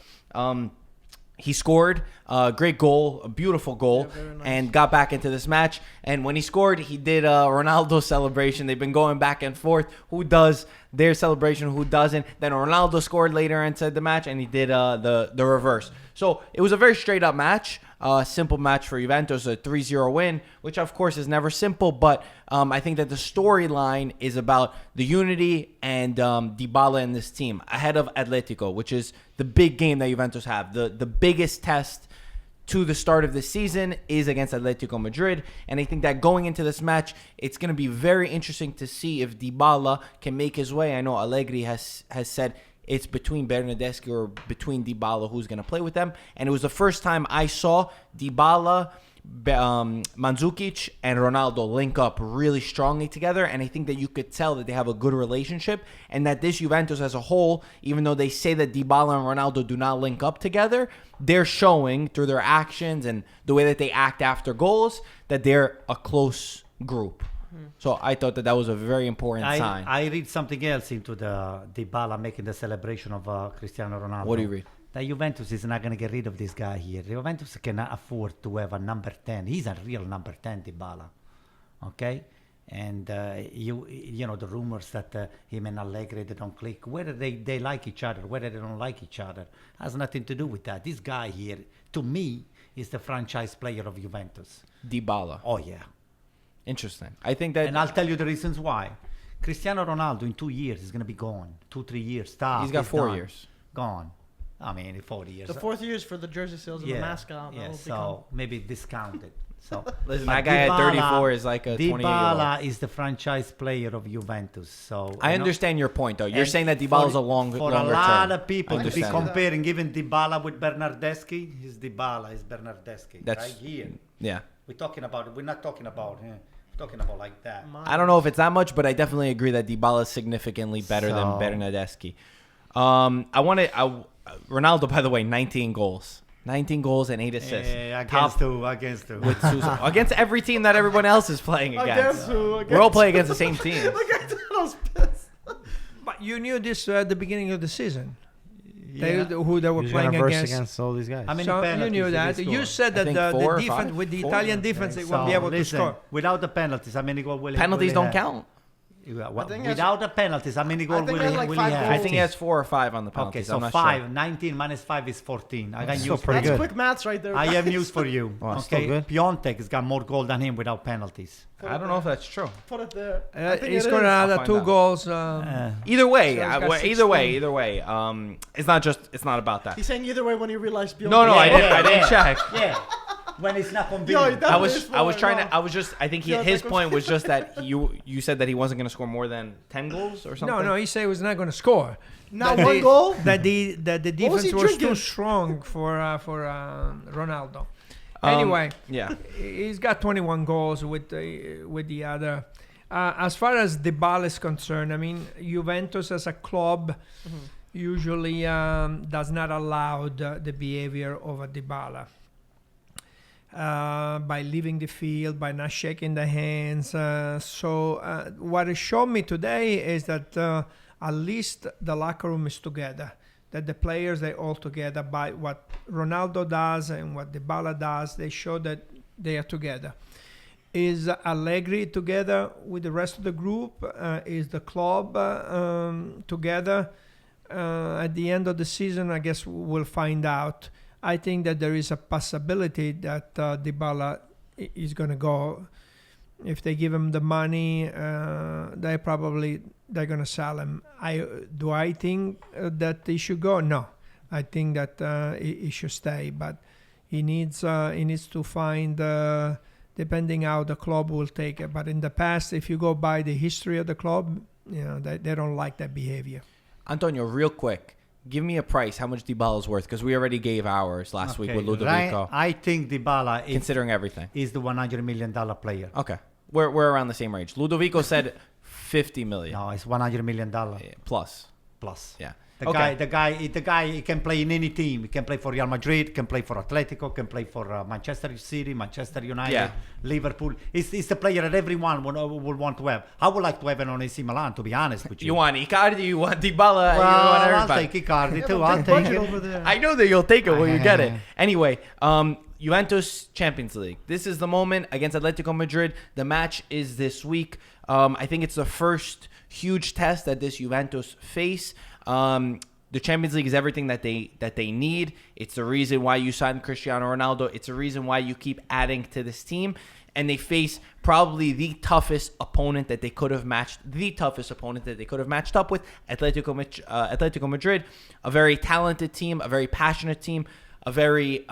He scored a great goal, a beautiful goal, very nice. and got back into this match. And when he scored, he did a Ronaldo celebration. They've been going back and forth. Who does their celebration, who doesn't? Then Ronaldo scored later inside the match, and he did the reverse. So it was a very straight-up match. Simple match for Juventus, a 3-0 win, which of course is never simple, but I think that the storyline is about the unity and Dybala and this team ahead of Atletico, which is the big game that Juventus have. The biggest test to the start of the season is against Atletico Madrid, and I think that going into this match, it's going to be very interesting to see if Dybala can make his way. I know Allegri has said it's between Bernardeschi or between Dybala who's going to play with them. And it was the first time I saw Dybala, Mandzukic, and Ronaldo link up really strongly together. And I think that you could tell that they have a good relationship and that this Juventus as a whole, even though they say that Dybala and Ronaldo do not link up together, they're showing through their actions and the way that they act after goals that they're a close group. So I thought that was a very important sign. I read something else into the Dybala making the celebration of Cristiano Ronaldo. What do you read? That Juventus is not going to get rid of this guy here. Juventus cannot afford to have a number 10. He's a real number 10, Dybala. Okay? And the rumors that him and Allegri, they don't click. Whether they like each other, whether they don't like each other, has nothing to do with that. This guy here, to me, is the franchise player of Juventus. Dybala. Oh, yeah. Interesting. I think that... And I'll tell you the reasons why. Cristiano Ronaldo in 2 years is going to be gone. 2-3 years. Stop. He's got 4 years. Gone. I mean, 4 years. The fourth year is for the jersey sales and the mascot. Yeah, so maybe discounted. So Listen, but that guy at 34 is like a 28-year-old. Dybala is the franchise player of Juventus. So I understand your point, though. You're saying that Dybala is a longer for term. a lot of people I to be understand. comparing even Dybala with Bernardeschi. His Dybala is Bernardeschi. That's- right here. Yeah. We're not talking about like that. I don't know if it's that much, but I definitely agree that Dybala is significantly better than Bernardeschi. Ronaldo, by the way, 19 goals. 19 goals and 8 assists. Against two. With Suso. Against every team that everyone else is playing against. We're all playing against the same teams. I was pissed. But you knew this at the beginning of the season. Yeah. Who they were He's playing gonna verse against. all these guys. I mean, So you penalties knew did that. they You score? said I that think 4 or the defense 5? with the 4, Italian okay. defense they won't be able to score. Without the penalties, how many goals will Penalties he don't have? count. Without the penalties, how many goals think will he has he like will 5 he have? I think he has 4 or 5 on the Okay, penalties. so I'm not 5. sure. 19 minus 5 is 14. I got That's news still pretty That's good. quick maths right there. I have news for you. Wow, still Okay, good. Piatek has got more goals than him without penalties. I don't know if that's true. Put it there. I think He it scored is. another find 2 out. goals. Either way, So he's got either way, 16. it's not about that. He's saying either way when you realize. No, I didn't check. Yeah, when it's not Yo, convenient. that- I is was for- trying no. to. I think Yeah, his like- point was just that you said that he wasn't going to score more than 10 goals or something. No, he said he was not going to score. Not That one the- goal. That the was he defense was too drinking? strong for Ronaldo. Anyway, Yeah. he's got 21 goals with the other. As far as Dybala is concerned, I mean, Juventus as a club usually does not allow the behavior of a Dybala. By leaving the field, by not shaking the hands. So what it showed me today is that at least the locker room is together. That the players, they all together by what Ronaldo does and what Dybala does, they show that they are together. Is Allegri together with the rest of the group? Is the club together? At the end of the season, I guess we'll find out. I think that there is a possibility that Dybala is going to go. If they give him the money, they're going to sell him. Do I think that he should go? No, I think that he should stay. But he needs to find, depending how the club will take it. But in the past, if you go by the history of the club, they don't like that behavior. Antonio, real quick, give me a price. How much Dybala is worth? Because we already gave ours last week with Ludovico. I think Dybala, considering everything, is the $100 million player. Okay, we're around the same range. Ludovico said 50 million. No, it's $100 million plus. Yeah. Okay. The guy, he can play in any team. He can play for Real Madrid, can play for Atletico, can play for Manchester City, Manchester United, Liverpool. It's the player that everyone will want to have. I would like to have an on AC Milan, to be honest with you. You want Icardi, you want Dybala, Well, you want I'll everybody. take Icardi too. I'll I'll take it. over there. I know that you'll take it when you get it. Anyway, Juventus Champions League. This is the moment against Atletico Madrid. The match is this week. I think it's the first huge test that this Juventus face. The Champions League is everything that they need. It's the reason why you signed Cristiano Ronaldo. It's the reason why you keep adding to this team. And they face probably the toughest opponent that they could have matched up with, Atletico Madrid, a very talented team, a very passionate team, a very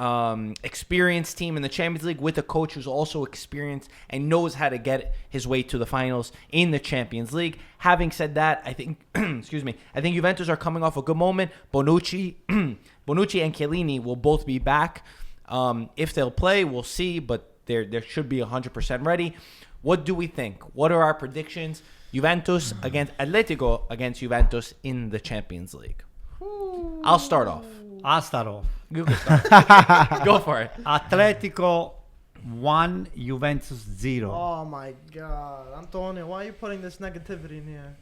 experienced team in the Champions League with a coach who's also experienced and knows how to get his way to the finals in the Champions League. Having said that, I think, I think Juventus are coming off a good moment. Bonucci and Chiellini will both be back. If they'll play, we'll see, but they should be 100% ready. What do we think? What are our predictions? Juventus against Atletico against Juventus in the Champions League. I'll start off. You can start. Go for it. Atletico 1, Juventus 0. Oh my God, Antonio, why are you putting this negativity in here?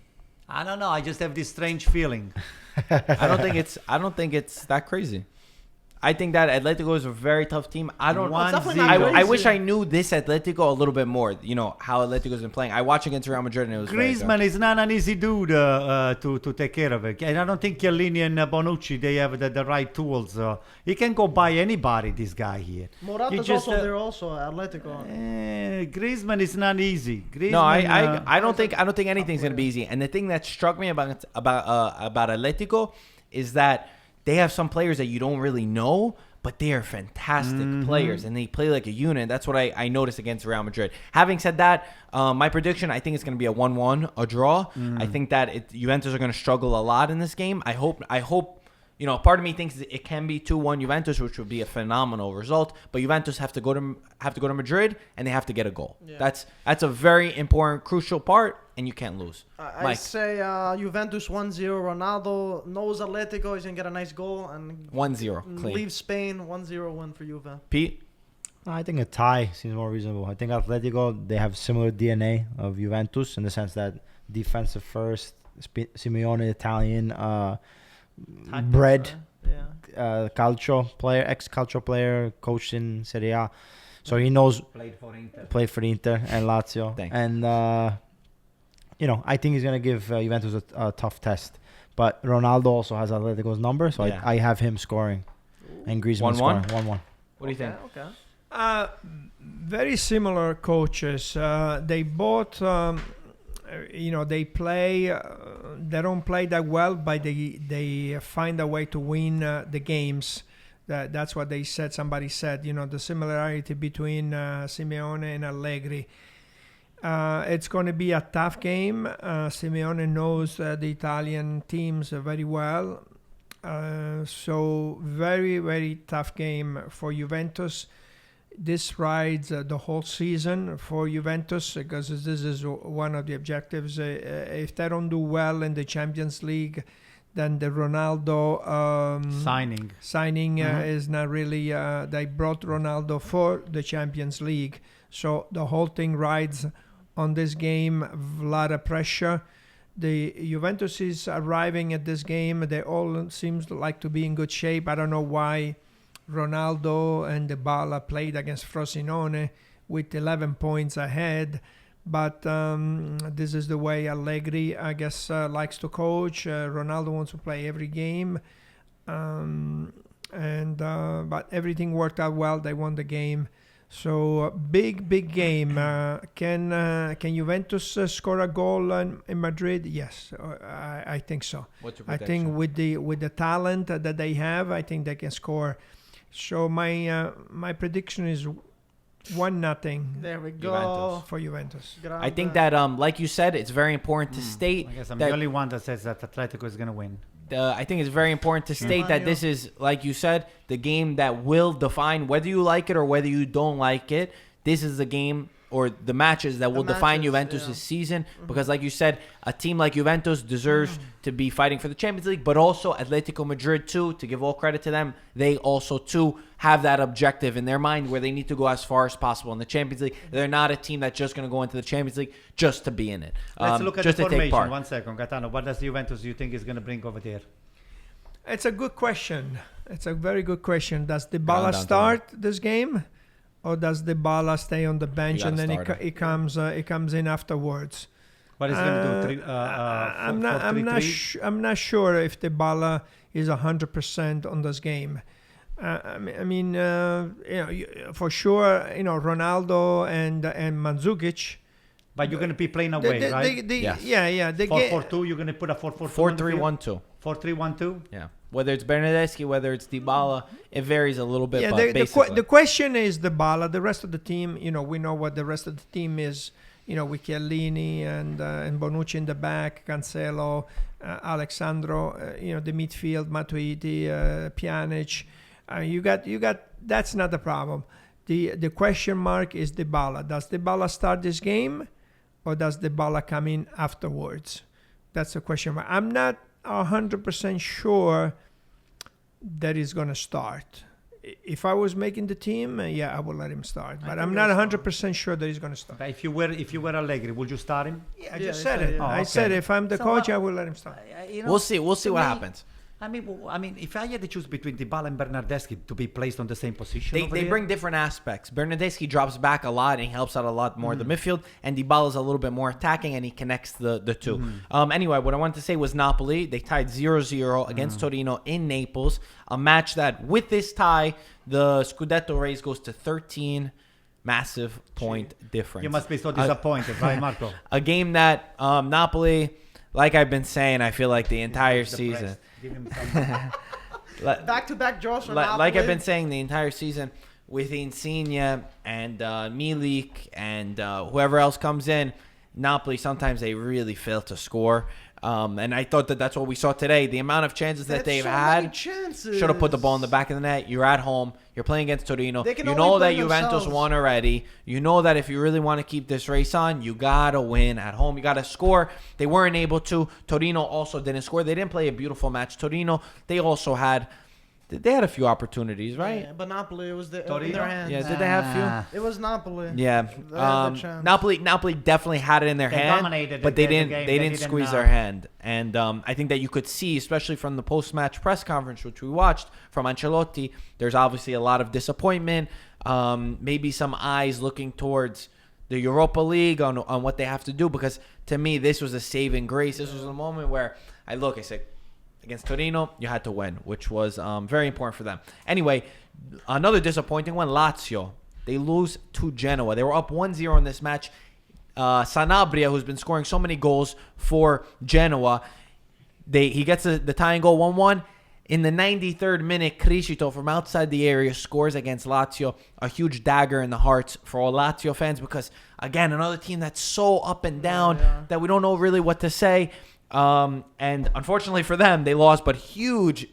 I don't know. I just have this strange feeling. I don't think it's that crazy. I think that Atletico is a very tough team. I don't. It's definitely not I crazy. wish I knew this Atletico a little bit more. You know how Atletico's been playing. I watched against Real Madrid and it was very good. Griezmann is not an easy dude to take care of it. And I don't think Chiellini and Bonucci, they have the right tools. He can go by anybody, this guy here. Morata's also there also, Atletico. Griezmann is not easy. Griezmann, No, I don't think anything's gonna be easy. And the thing that struck me about Atletico is that they have some players that you don't really know, but they are fantastic players, and they play like a unit. That's what I noticed against Real Madrid. Having said that, my prediction, I think it's going to be a 1-1, a draw. I think that Juventus are going to struggle a lot in this game. I hope. Part of me thinks it can be 2-1 Juventus, which would be a phenomenal result. But Juventus have to go to Madrid, and they have to get a goal. Yeah. That's a very important, crucial part, and you can't lose. I say Juventus 1-0. Ronaldo knows Atletico. He's gonna get a nice goal and 1-0 clean. Leave Spain 1-0 win for Juve. Pete? I think a tie seems more reasonable. I think Atletico, they have similar DNA of Juventus in the sense that defensive first, Simeone, Italian, bred, calcio player, ex-calcio player, coached in Serie A. So he knows, played for Inter and Lazio. Thanks. And, I think he's going to give Juventus a tough test. But Ronaldo also has Atletico's number, so I have him scoring. And Griezmann scoring 1-1. What do you think? Okay. Very similar coaches. They both, they play. They don't play that well, but they find a way to win the games. That's what they said. Somebody said, the similarity between Simeone and Allegri. It's going to be a tough game. Simeone knows the Italian teams very well. So very, very tough game for Juventus. This rides the whole season for Juventus because this is one of the objectives. If they don't do well in the Champions League, then the Ronaldo signing is not really. They brought Ronaldo for the Champions League, so the whole thing rides on this game. A lot of pressure. The Juventus is arriving at this game. They all seems like to be in good shape. I don't know why Ronaldo and Dybala played against Frosinone with 11 points ahead. But this is the way Allegri, I guess, likes to coach. Ronaldo wants to play every game. And but everything worked out well. They won the game. So big game. Can Juventus score a goal in Madrid? Yes, I think so. What's your I prediction? think with the talent that they have, I think they can score. So my prediction is 1-0 There we go. Juventus. for Juventus. I think that, like you said, it's very important to state I guess I'm that the only one that says that Atletico is going to win. I think it's very important to state that Romagnoli. this is, like you said, the game that will define whether you like it or whether you don't like it. This is the game or the matches that will define matches, Juventus' yeah. season. Because, like you said, a team like Juventus deserves to be fighting for the Champions League, but also Atletico Madrid, too, to give all credit to them, they also, too, have that objective in their mind where they need to go as far as possible in the Champions League. They're not a team that's just going to go into the Champions League just to be in it. Let's look at just the to take formation. part. 1 second, Cassano. What does Juventus you think is going to bring over there? It's a good question. It's a very good question. Does Down, Dybala down, start this game, or does Dybala stay on the bench You and then gotta he comes in afterwards? What is going to do? I'm not sure if Dybala is 100% on this game. For sure, Ronaldo and Mandzukic. But you're going to be playing away, right? Yes. Yeah. 4-4-2. You're going to put a 4-4-2. 4-3-1-2. 4-3-1-2. Yeah. Whether it's Bernardeschi, whether it's Dybala, it varies a little bit. Yeah, but basically. the question is Dybala. The rest of the team, we know what the rest of the team is. With Chiellini and Bonucci in the back, Cancelo, Alexandro. The midfield, Matuidi, Pjanic. You got. That's not the problem. The question mark is Dybala. Does Dybala start this game, or does Dybala come in afterwards? That's the question mark. I'm not 100% sure that he's going to start. If I was making the team, I would let him start. But I'm not 100% sure that he's going to start. But if you were Allegri, would you start him? Yeah, I Yeah, just you said said it. it. Oh, I okay. said if I'm the So, coach, I will let him start. We'll see. We'll see to what me, happens. I mean, if I had to choose between Dybala and Bernardeschi to be placed on the same position, They bring different aspects. Bernardeschi drops back a lot and he helps out a lot more the midfield. And Dybala is a little bit more attacking and he connects the two. Anyway, what I wanted to say was Napoli. They tied 0-0 against Torino in Naples. A match that, with this tie, the Scudetto race goes to 13. Massive point difference. You must be so disappointed, right, Marco? A game that Napoli, like I've been saying, I feel like the entire season. Give him some. Back-to-back draws for Like Napoli. I've been saying the entire season, with Insigne and Milik and whoever else comes in, Napoli, sometimes they really fail to score. And I thought that's what we saw today. The amount of chances that they've had, should have put the ball in the back of the net. You're at home. You're playing against Torino. They can You only know that blame Juventus themselves. won already. You know that if you really want to keep this race on, you got to win at home. You got to score. They weren't able to. Torino also didn't score. They didn't play a beautiful match. Torino, they also had a few opportunities, right? Yeah, but Napoli, it was in Torino? their hands. Yeah, did they have a few? It was Napoli. Yeah, They had the chance. Napoli definitely had it in their They hand, dominated but the they game. didn't. They They didn't didn't, squeeze their hand, and I think that you could see, especially from the post-match press conference, which we watched from Ancelotti. There's obviously a lot of disappointment. Maybe some eyes looking towards the Europa League on what they have to do, because to me this was a saving grace. This was a moment where I said, against Torino, you had to win, which was very important for them. Anyway, another disappointing one, Lazio. They lose to Genoa. They were up 1-0 in this match. Sanabria, who's been scoring so many goals for Genoa, he gets the tying goal 1-1. In the 93rd minute, Criscito from outside the area scores against Lazio. A huge dagger in the hearts for all Lazio fans because, again, another team that's so up and down that we don't know really what to say. And unfortunately for them, they lost, but huge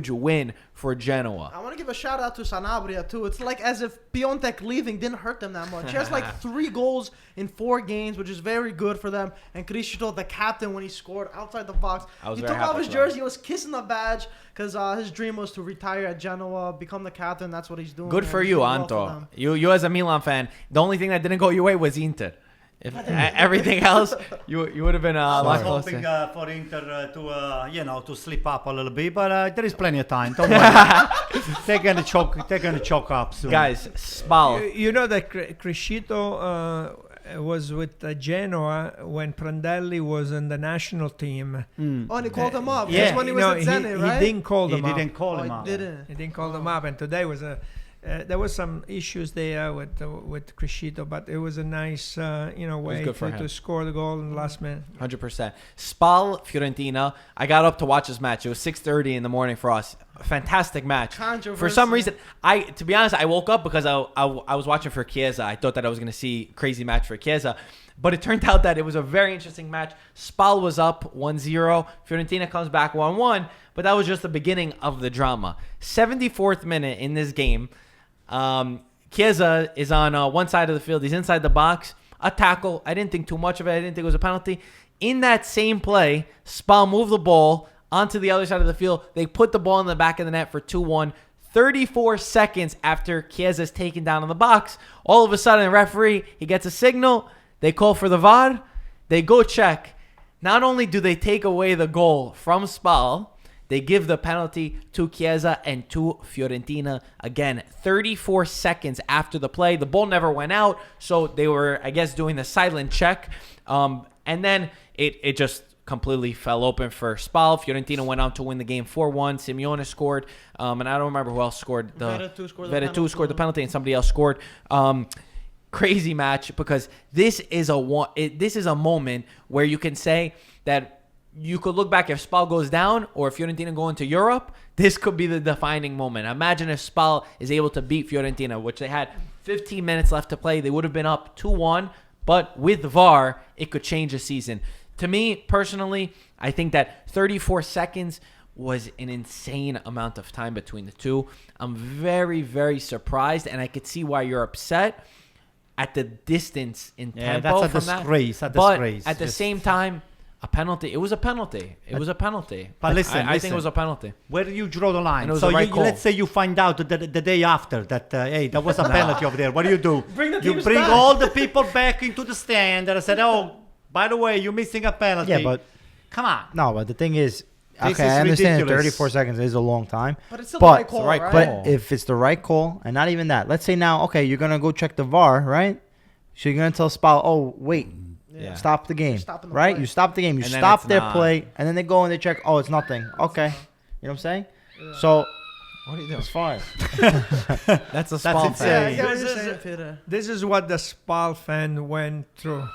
win for Genoa. I want to give a shout out to Sanabria too. It's like as if Piatek leaving didn't hurt them that much. He has like 3 goals in 4 games, which is very good for them. And Criscito, the captain, when he scored outside the box, I was he very took off happy his for jersey. He was kissing the badge because his dream was to retire at Genoa, become the captain. That's what he's doing. Good for and you, doing well Anto. for them. You as a Milan fan, the only thing that didn't go your way was Inter. If everything else, you would have been a I lot was hoping closer. for Inter to slip up a little bit, but there is plenty of time. Don't worry. They're gonna choke up soon. Guys, Spal. You know that Criscito was with Genoa when Prandelli was in the national team. Oh, and he called him up. Yeah. That's when he was at Zenit, right? He didn't call He them up. didn't call Oh, him he up. didn't. He didn't call them up, and today was there was some issues there with Crescito, but it was a nice way good for to him. score the goal in the last minute. 100%. Spal Fiorentina. I got up to watch this match. It was 6:30 in the morning for us. A fantastic match. Controversy. For some reason, to be honest, I woke up because I was watching for Chiesa. I thought that I was going to see a crazy match for Chiesa. But it turned out that it was a very interesting match. Spal was up 1-0. Fiorentina comes back 1-1. But that was just the beginning of the drama. 74th minute in this game. Chiesa is on one side of the field. He's inside the box. A tackle. I didn't think too much of it. I didn't think it was a penalty. In that same play, Spal moved the ball onto the other side of the field. They put the ball in the back of the net for 2-1. 34 seconds after Chiesa is taken down in the box, all of a sudden the referee, he gets a signal. They call for the VAR. They go check. Not only do they take away the goal from Spal, they give the penalty to Chiesa and to Fiorentina. Again, 34 seconds after the play. The ball never went out, so they were, I guess, doing the silent check. And then it just completely fell open for Spal. Fiorentina went on to win the game 4-1. Simeone scored, and I don't remember who else scored. Veretout scored the penalty, and somebody else scored. Crazy match, because this is a moment where you can say that you could look back if Spal goes down or if Fiorentina go into Europe. This could be the defining moment. Imagine if Spal is able to beat Fiorentina, which they had 15 minutes left to play. They would have been up 2-1, but with VAR, it could change the season. To me, personally, I think that 34 seconds was an insane amount of time between the two. I'm very, very surprised, and I could see why you're upset at the distance in tempo that's a from disgrace. that. But At the same time, a penalty. It was a penalty. It was a penalty. But listen, I think it was a penalty. Where do you draw the line? And it was So the right call. let's say you find out the day after that, hey, there was a penalty over there. What do? Bring the You teams bring back. all the people back into the stand and I said, oh, by the way, you're missing a penalty. Yeah, but come on. no, but the thing is, This okay, is I understand ridiculous. 34 seconds is a long time. But it's still But the right call, the right right? call. But if it's the right call, and not even that, let's say now, okay, you're gonna go check the VAR, right? So you're gonna tell Spal, oh wait, Yeah. stop the game, stopping the right? play. You stop the game, you And then stop it's their not. play, and then they go and they check, oh, it's nothing. Okay, you know what I'm saying? So What are you doing? it's fine. That's a That's Spal insane. fan. Yeah, I get what This you're is- saying, Peter. This is what the Spal fan went through.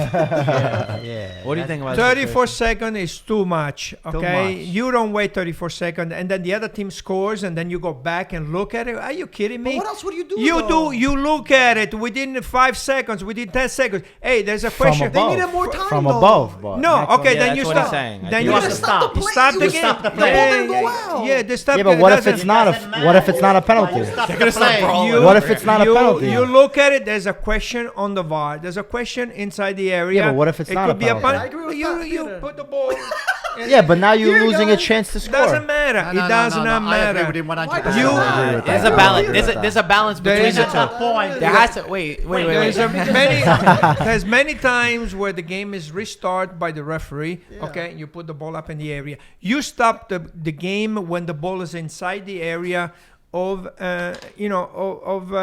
Yeah. What do you think about 34 seconds is too much, okay? much. You don't wait 34 seconds and then the other team scores and then you go back and look at it. Are you kidding But me? what else would you do? You though? do. You look at it within 5 seconds, within 10 seconds. Hey, there's a From question. They above. needed more time. From though. above, but No, okay, Yeah, then that's you what stop. he's saying. I Then think you You that's gotta what stop the you play. stop You the gotta game. stop the The play. ball didn't go out. Yeah, they stop. yeah, but it what if doesn't- it's not a what if it's not a penalty? They're gonna start brawling. You- What if it's not a penalty? You look at it. There's a question on the VAR. There's a question inside the area. Yeah, but what if it's it not could a be penalty? a I agree with you that, you Peter. put the ball. Yeah, but now you're Here, losing a guys. chance to score. Doesn't matter. It does not I agree matter. with him 100%. You- I agree with There's that. a I balance. agree with that. There's a balance There between is the a two. point. There has to wait. There's many times where the game is restarted by the referee. Okay, you put the ball up in the area. You stop the game when the ball is inside the area of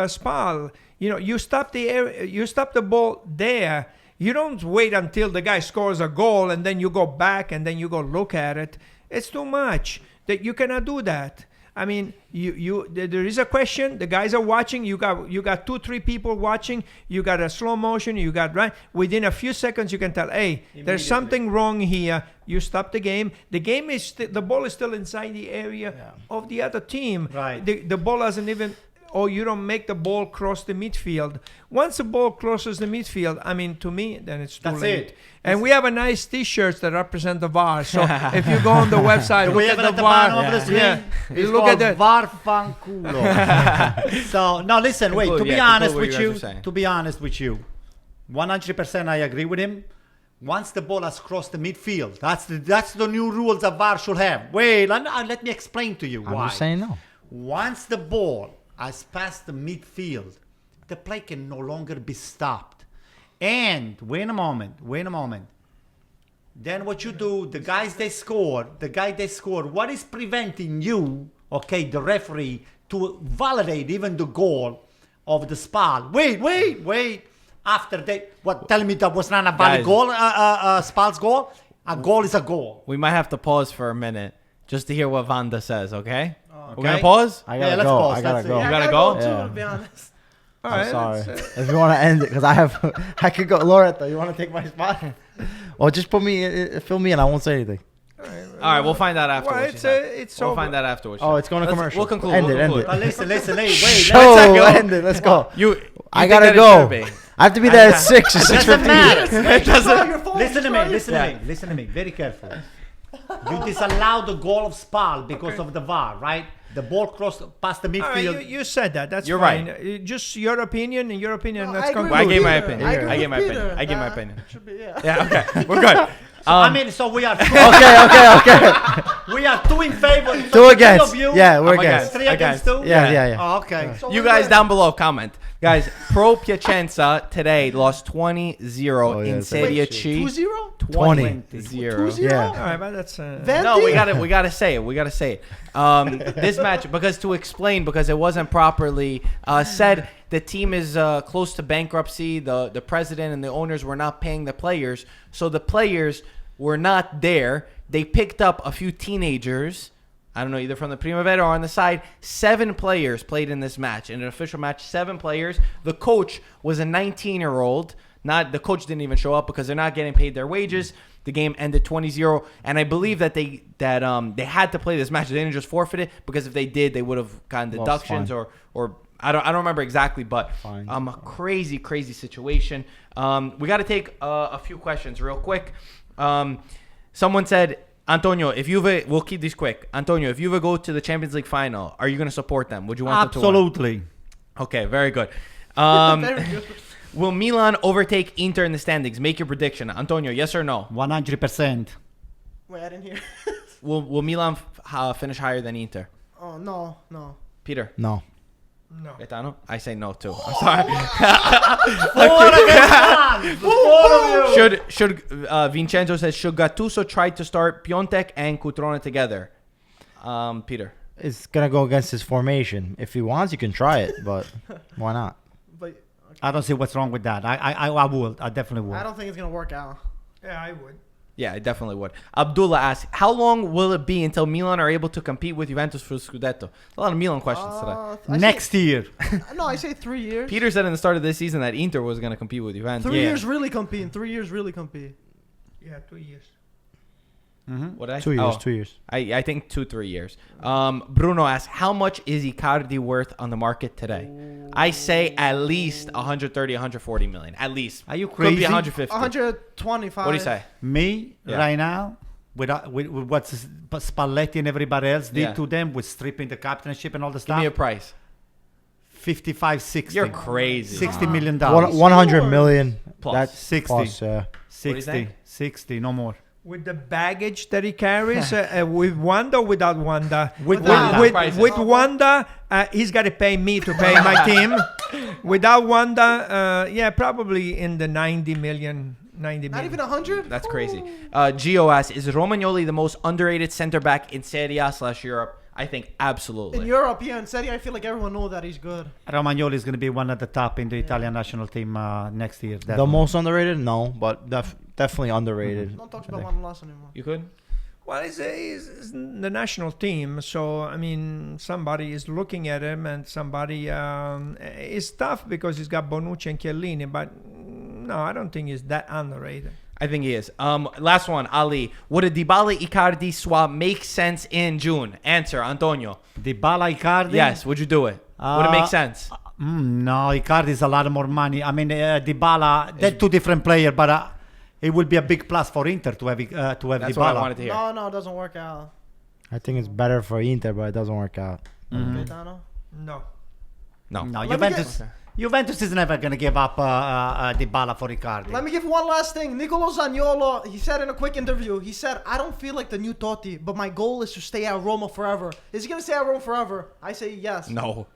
Spal. You stop the area. You stop the ball there. You don't wait until the guy scores a goal and then you go back and then you go look at it. It's too much. That you cannot do that. I mean, there is a question. The guys are watching. You got 2-3 people watching. You got a slow motion. You got right within a few seconds. You can tell, hey, there's something wrong here. You stop the game. The game is the ball is still inside the area of the other team. Right. The ball hasn't even. Or you don't make the ball cross the midfield. Once the ball crosses the midfield, I mean, to me, then it's too That's late. it. And we have a nice T-shirts that represent the VAR. So if you go on the website, Do look we at have it the at the VAR. bottom of the screen? Yeah, It's you look at called that. VAR fanculo. So no, listen, wait. Conclude, To be yeah, honest conclude with what you you, guys were saying. to be honest with you, 100% I agree with him. Once the ball has crossed the midfield, that's the new rules that VAR should have. Wait, let me explain to you I'm why. just saying no. Once the ball has passed the midfield, the play can no longer be stopped. And wait a moment. Then what you do, the guy they score, what is preventing you, okay, the referee, to validate even the goal of the Spal? Wait. after they tell me that was not a valid Guys. goal, Spal's goal. A goal is a goal. We might have to pause for a minute just to hear what Vanda says, okay? Okay. We're going to pause? I gotta let's go. pause. I gotta That's it. go. You I gotta gotta go? too, Yeah. to be honest. All I'm right, sorry. let's, If you want to end it, because I could go. Loretto, you want to take my spot? Or just put me, fill me in. I won't say anything. All right, we'll find out afterwards. well, it's We'll over. find out afterwards. Oh, it's going to Let's- commercial. We'll conclude. End we'll it. End conclude. But listen, hey, wait. Show, go. end it. Let's go. You I think gotta that it go. should be. I have to be there at 6 or 6:15. It doesn't. Your phone, Listen to try me. it. Listen to me. Very careful. You disallowed the goal of Spal because of the VAR, right? The ball crossed past the All right, midfield. you said that. That's You're fine. right. Just your opinion and your opinion. No, Let's I agree conclude. I with gave my Peter. opinion. agree I gave with my opinion. Peter. I gave my That opinion. should be, yeah. Yeah, okay. We're good. I mean, so we are Okay. we are two in favor. Two Three against. of you. Yeah, we're I'm against. Three against two. Yeah. Oh, okay. So You we're guys good. down below, comment. Guys, Pro Piacenza today lost 20-0 Oh, yeah, in it's Serie Wait, C. 2-0? 20-0. 2-0? Yeah. All right, but that's. No, we gotta say it. This match, because to explain, because it wasn't properly said, the team is close to bankruptcy. The president and the owners were not paying the players, so the players were not there. They picked up a few teenagers. I don't know, either from the Primavera or on the side. 7 players played in this match. In an official match, 7 players. The coach was a 19-year-old. The coach didn't even show up because they're not getting paid their wages. The game ended 20-0, and I believe that they had to play this match. They didn't just forfeit it, because if they did, they would have gotten Lost deductions fine. or I don't remember exactly, but Fine. a crazy situation. We got to take a few questions real quick. Someone said, Antonio, if Juve, we'll keep these quick. Antonio, if Juve go to the Champions League final, are you going to support them? Would you want them to win? Absolutely. Okay, very good. Very good. Will Milan overtake Inter in the standings? Make your prediction. Antonio, yes or no? 100%. Wait, I didn't hear. Will Milan finish higher than Inter? Oh, no. Peter? No. No. Gaetano? I say no too. I'm sorry. Should Vincenzo says, should Gattuso try to start Piatek and Cutrone together? Peter? It's going to go against his formation. If he wants, you can try it, but why not? But I don't see what's wrong with that. I will. I definitely will. I don't think it's going to work out. Yeah, I would. Yeah, I definitely would. Abdullah asks, how long will it be until Milan are able to compete with Juventus for Scudetto? A lot of Milan questions today. I Next year. say, no, I say 3 years. Peter said in the start of this season that Inter was going to compete with Juventus. 3 years really compete. 3 years really compete. Yeah, 2 years. What did I 2 say? years, Oh, 2 years. I think 2-3 years. Bruno asks, how much is Icardi worth on the market today? I say at least 130, 140 million. At least. Are you Could be crazy? 150. 125. What do you say? Me, Yeah. right now, with what Spalletti and everybody else did Yeah. to them with stripping the captainship and all the Give me a stuff, price. 55, 60. You're crazy. $60 million. 100 million. Plus. That's 60. Plus, do you 60, think? 60, no more. With the baggage that he carries, with Wanda or without Wanda? With Without. Wanda. Prices. With Wanda, he's got to pay me to pay my team. Without Wanda, yeah, probably in the 90 million. Not even 100? That's crazy. Gio asks, is Romagnoli the most underrated center back in Serie A/Europe? I think absolutely. In Europe, yeah. In Serie, I feel like everyone knows that he's good. Romagnoli is going to be one at the top in the Italian national team next year. The definitely. most underrated? No, but definitely underrated. Don't talk about one loss anymore. You could? Well, it's the national team, so I mean, somebody is looking at him, and somebody it's tough because he's got Bonucci and Chiellini, but no, I don't think he's that underrated. I think he is. Last one, Ali. Would a Dybala Icardi swap make sense in June? Answer, Antonio. Dybala, Icardi? Yes. Would you do it? Would it make sense? No, Icardi is a lot more money. I mean, Dybala, they're two different players, but it would be a big plus for Inter to have That's Dybala. what I wanted to hear. No, it doesn't work out. I think it's better for Inter, but it doesn't work out. Gaetano? No. No. No, Let me Juventus. Juventus is never going to give up Dybala for Icardi. Let me give one last thing. Nicolo Zaniolo, he said in a quick interview, he said, I don't feel like the new Totti, but my goal is to stay at Roma forever. Is he going to stay at Roma forever? I say yes. No.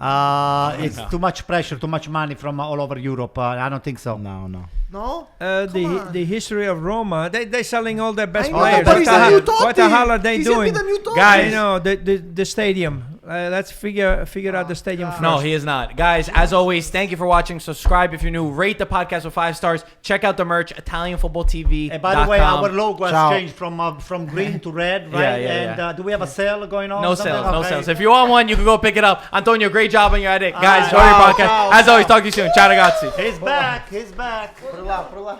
It's too much pressure, too much money from all over Europe. I don't think so. No. No? The history of Roma, they're selling all their best I know, players. but he's the new What the Totti. hell are they He's gonna doing? be the new Totti. Guys. You know, the stadium. Let's figure out the stadium first. No, he is not. Guys, as always, thank you for watching. Subscribe if you're new. Rate the podcast with 5 stars. Check out the merch, ItalianFootballTV. And by the way, our logo has changed from green to red, right? Yeah. Do we have a sale going on? No Something? sales, no Okay. sales. If you want one, you can go pick it up. Antonio, great job on your edit. Guys, enjoy your podcast. As always, talk to you soon. Ciao, ragazzi. He's back. He's back. Por lá.